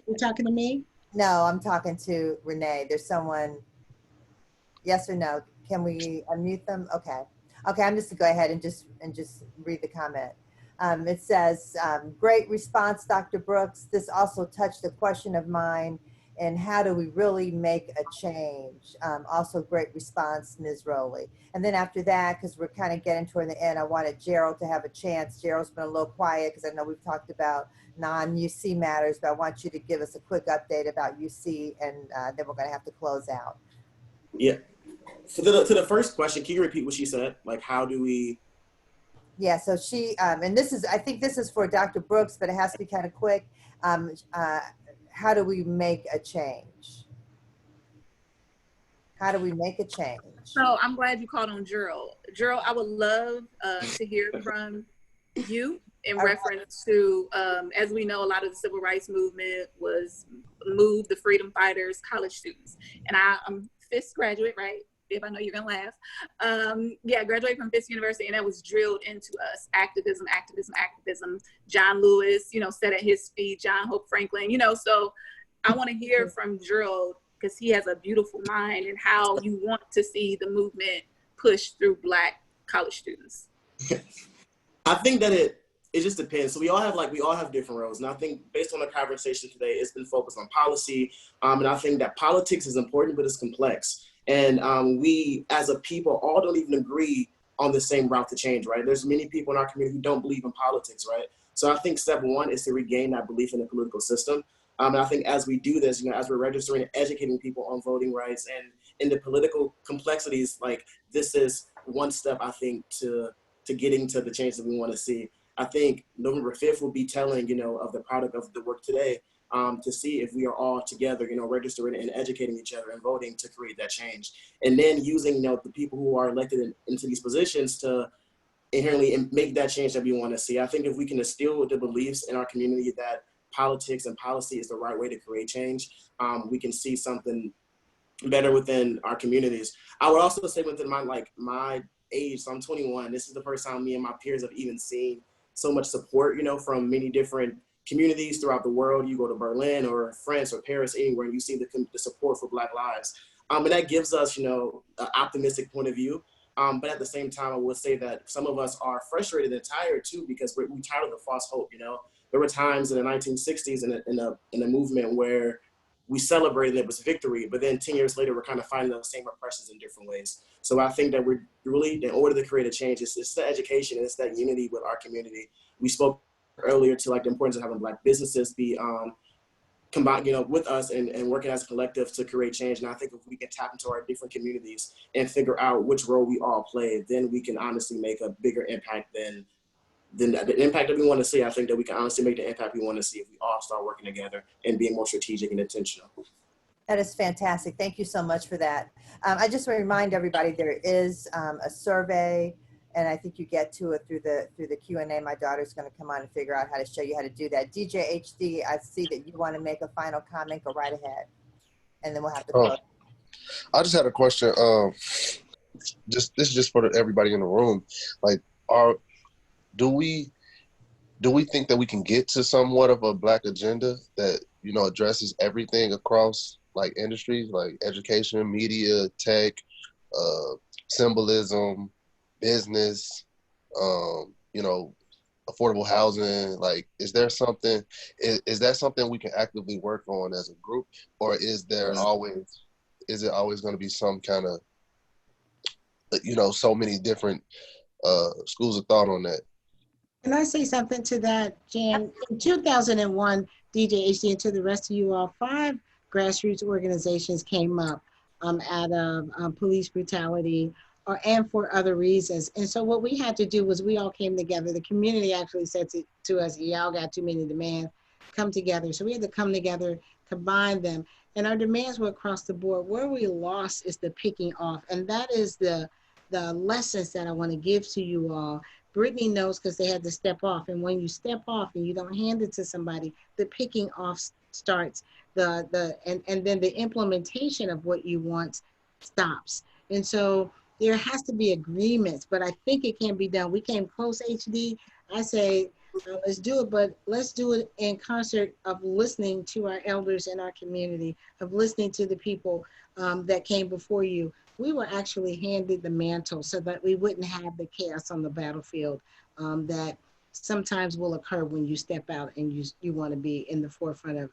You're talking to me? No, I'm talking to Renee. There's someone, yes or no? Can we unmute them? Okay. Okay, I'm just gonna go ahead and just read the comment. It says, great response, Dr. Brooks. This also touched a question of mine, and how do we really make a change? Also great response, Ms. Rowley. And then after that, because we're kind of getting toward the end, I wanted Gerald to have a chance. Gerald's been a little quiet because I know we've talked about non-UC matters, but I want you to give us a quick update about UC, and then we're gonna have to close out. Yeah, to the first question, can you repeat what she said? Like, how do we? Yeah, so she, and this is, I think this is for Dr. Brooks, but it has to be kind of quick. How do we make a change? How do we make a change? So I'm glad you called on Gerald. Gerald, I would love to hear from you in reference to, as we know, a lot of the civil rights movement was moved the freedom fighters, college students. And I'm Fisk graduate, right? If I know you're gonna laugh. Yeah, I graduated from Fisk University, and that was drilled into us. Activism, activism, activism. John Lewis, you know, sat at his feet, John Hope Franklin, you know, so I wanna hear from Gerald, because he has a beautiful mind, and how you want to see the movement pushed through Black college students? I think that it just depends. So we all have different roles. And I think based on the conversation today, it's been focused on policy. And I think that politics is important, but it's complex. And we as a people all don't even agree on the same route to change, right? There's many people in our community who don't believe in politics, right? So I think step one is to regain that belief in the political system. And I think as we do this, you know, as we're registering and educating people on voting rights and in the political complexities, like this is one step, I think, to getting to the change that we want to see. I think November 5th will be telling, you know, of the product of the work today, to see if we are all together, you know, registering and educating each other and voting to create that change. And then using, you know, the people who are elected into these positions to inherently make that change that we want to see. I think if we can instill the beliefs in our community that politics and policy is the right way to create change, we can see something better within our communities. I would also say within my age, so I'm 21, this is the first time me and my peers have even seen so much support, you know, from many different communities throughout the world. You go to Berlin or France or Paris, anywhere, and you see the support for Black lives. And that gives us, you know, an optimistic point of view. But at the same time, I would say that some of us are frustrated and tired too, because we tired of the false hope, you know. There were times in the 1960s in a movement where we celebrated it was victory, but then 10 years later, we're kind of finding those same oppressions in different ways. So I think that we're really, in order to create a change, it's the education, and it's that unity with our community. We spoke earlier to like the importance of having Black businesses be combined, you know, with us and working as a collective to create change. And I think if we can tap into our different communities and figure out which role we all play, then we can honestly make a bigger impact than the impact that we want to see. I think that we can honestly make the impact we want to see if we all start working together and being more strategic and intentional. That is fantastic. Thank you so much for that. I just want to remind everybody there is a survey, and I think you get to it through the Q&A. My daughter's going to come on and figure out how to show you how to do that. DJ HD, I see that you want to make a final comment. Go right ahead, and then we'll have to close. I just had a question. This is just for everybody in the room. Like, do we think that we can get to somewhat of a Black agenda that, you know, addresses everything across like industries, like education, media, tech, symbolism, business, you know, affordable housing? Like, is that something we can actively work on as a group, or is it always going to be some kind of, you know, so many different schools of thought on that? Can I say something to that, Jan? In 2001, DJ HD, and to the rest of you all, 5 grassroots organizations came up out of police brutality and for other reasons. And so what we had to do was we all came together. The community actually said to us, y'all got too many demands, come together. So we had to come together, combine them. And our demands were across the board. Where we lost is the picking off. And that is the lessons that I want to give to you all. Brittany knows because they had to step off. And when you step off and you don't hand it to somebody, the picking off starts. And then the implementation of what you want stops. And so there has to be agreements, but I think it can be done. We came close, HD. I say, let's do it, but let's do it in concert of listening to our elders in our community, of listening to the people that came before you. We were actually handed the mantle so that we wouldn't have the chaos on the battlefield that sometimes will occur when you step out and you want to be in the forefront of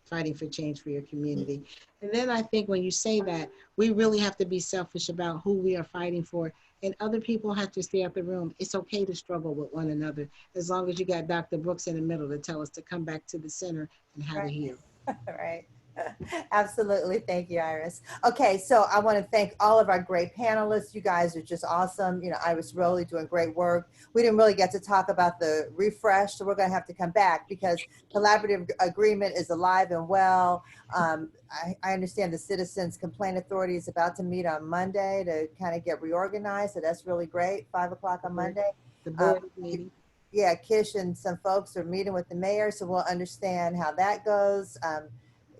fighting for change for your community. And then I think when you say that, we really have to be selfish about who we are fighting for, and other people have to stay out the room. It's okay to struggle with one another, as long as you got Dr. Brooks in the middle to tell us to come back to the center and how to heal. Right. Absolutely. Thank you, Iris. Okay, so I want to thank all of our great panelists. You guys are just awesome. You know, Iris Rowley doing great work. We didn't really get to talk about the refresh, so we're going to have to come back because collaborative agreement is alive and well. I understand the Citizens Complaint Authority is about to meet on Monday to kind of get reorganized, so that's really great. 5 o'clock on Monday. The board meeting. Yeah, Kish and some folks are meeting with the mayor, so we'll understand how that goes.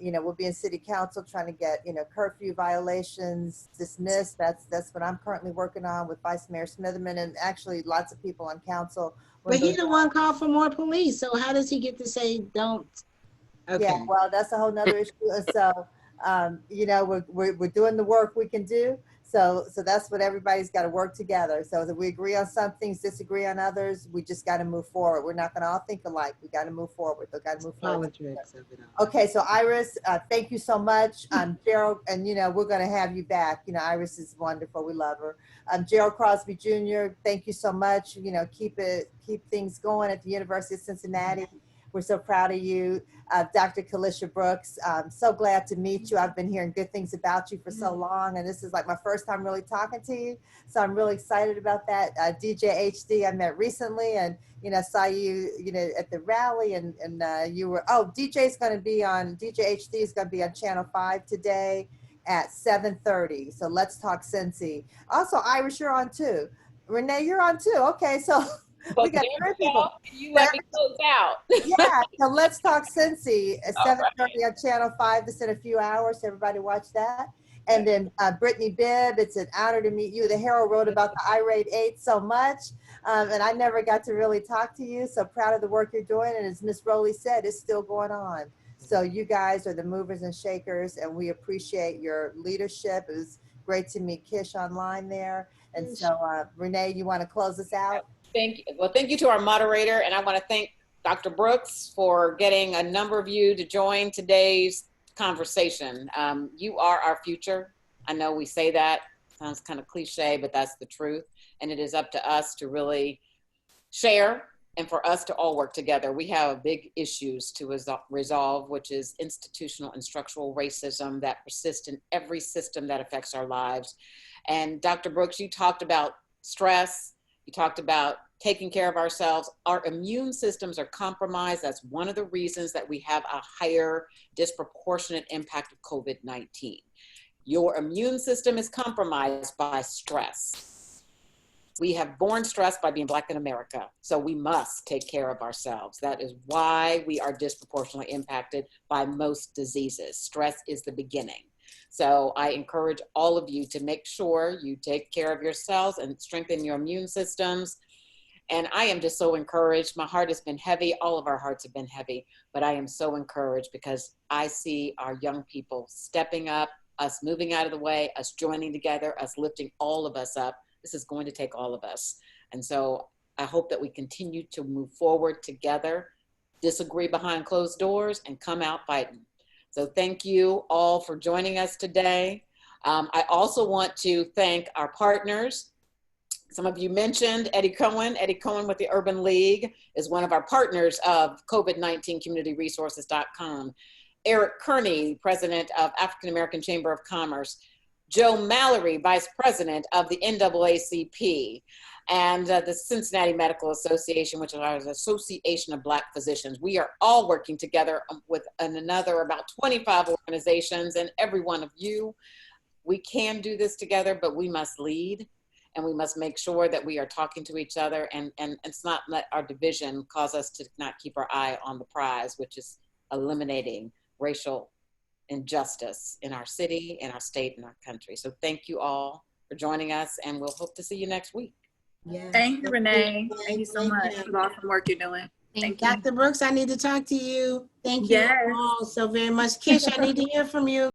You know, we'll be in city council trying to get, you know, curfew violations dismissed. That's what I'm currently working on with Vice Mayor Smitherman and actually lots of people on council. But he's the one called for more police. So how does he get to say don't? Okay. Yeah, well, that's a whole nother issue. And so, you know, we're doing the work we can do. So that's what everybody's got to work together. So that we agree on some things, disagree on others, we just got to move forward. We're not going to all think alike. We got to move forward. We got to move forward. Politics of it all. Okay, so Iris, thank you so much. Gerald, and we're going to have you back. Iris is wonderful. We love her. Gerald Crosby Jr., thank you so much. Keep things going at the University of Cincinnati. We're so proud of you. Dr. Calisha Brooks, I'm so glad to meet you. I've been hearing good things about you for so long, and this is like my first time really talking to you. So I'm really excited about that. DJ HD, I met recently, and saw you, at the rally, and you were, DJ HD is going to be on Channel 5 today at 7:30. So let's talk Cincy. Also, Iris, you're on too. Renee, you're on too. Okay, so we got 3 people. You let me close out. Yeah, so let's talk Cincy at 7:30 on Channel 5. This in a few hours. Everybody watch that. And then Brittany Bibb, it's an honor to meet you. The Herald wrote about the irate 8 so much, and I never got to really talk to you. So proud of the work you're doing. And as Miss Rowley said, it's still going on. So you guys are the movers and shakers, and we appreciate your leadership. It was great to meet Kish online there. And so Renee, you want to close us out? Thank you. Well, thank you to our moderator, and I want to thank Dr. Brooks for getting a number of you to join today's conversation. You are our future. I know we say that, sounds kind of cliche, but that's the truth. And it is up to us to really share and for us to all work together. We have big issues to resolve, which is institutional and structural racism that persists in every system that affects our lives. And Dr. Brooks, you talked about stress. You talked about taking care of ourselves. Our immune systems are compromised. That's one of the reasons that we have a higher disproportionate impact of COVID-19. Your immune system is compromised by stress. We have born stressed by being Black in America, so we must take care of ourselves. That is why we are disproportionately impacted by most diseases. Stress is the beginning. So I encourage all of you to make sure you take care of yourselves and strengthen your immune systems. And I am just so encouraged. My heart has been heavy. All of our hearts have been heavy, but I am so encouraged because I see our young people stepping up, us moving out of the way, us joining together, us lifting all of us up. This is going to take all of us. And so I hope that we continue to move forward together, disagree behind closed doors, and come out fighting. So thank you all for joining us today. I also want to thank our partners. Some of you mentioned Eddie Cohen. Eddie Cohen with the Urban League is one of our partners of COVID-19 CommunityResources.com. Eric Kearney, president of African American Chamber of Commerce. Joe Mallory, vice president of the NAACP. And the Cincinnati Medical Association, which is our Association of Black Physicians. We are all working together with another about 25 organizations, and every one of you. We can do this together, but we must lead, and we must make sure that we are talking to each other, and it's not let our division cause us to not keep our eye on the prize, which is eliminating racial injustice in our city, in our state, and our country. So thank you all for joining us, and we'll hope to see you next week. Yeah. Thank you, Renee. Thank you so much for the awesome work you're doing. Thank you. Dr. Brooks, I need to talk to you. Thank you Yes. all so very much. Kish, I need to hear from you.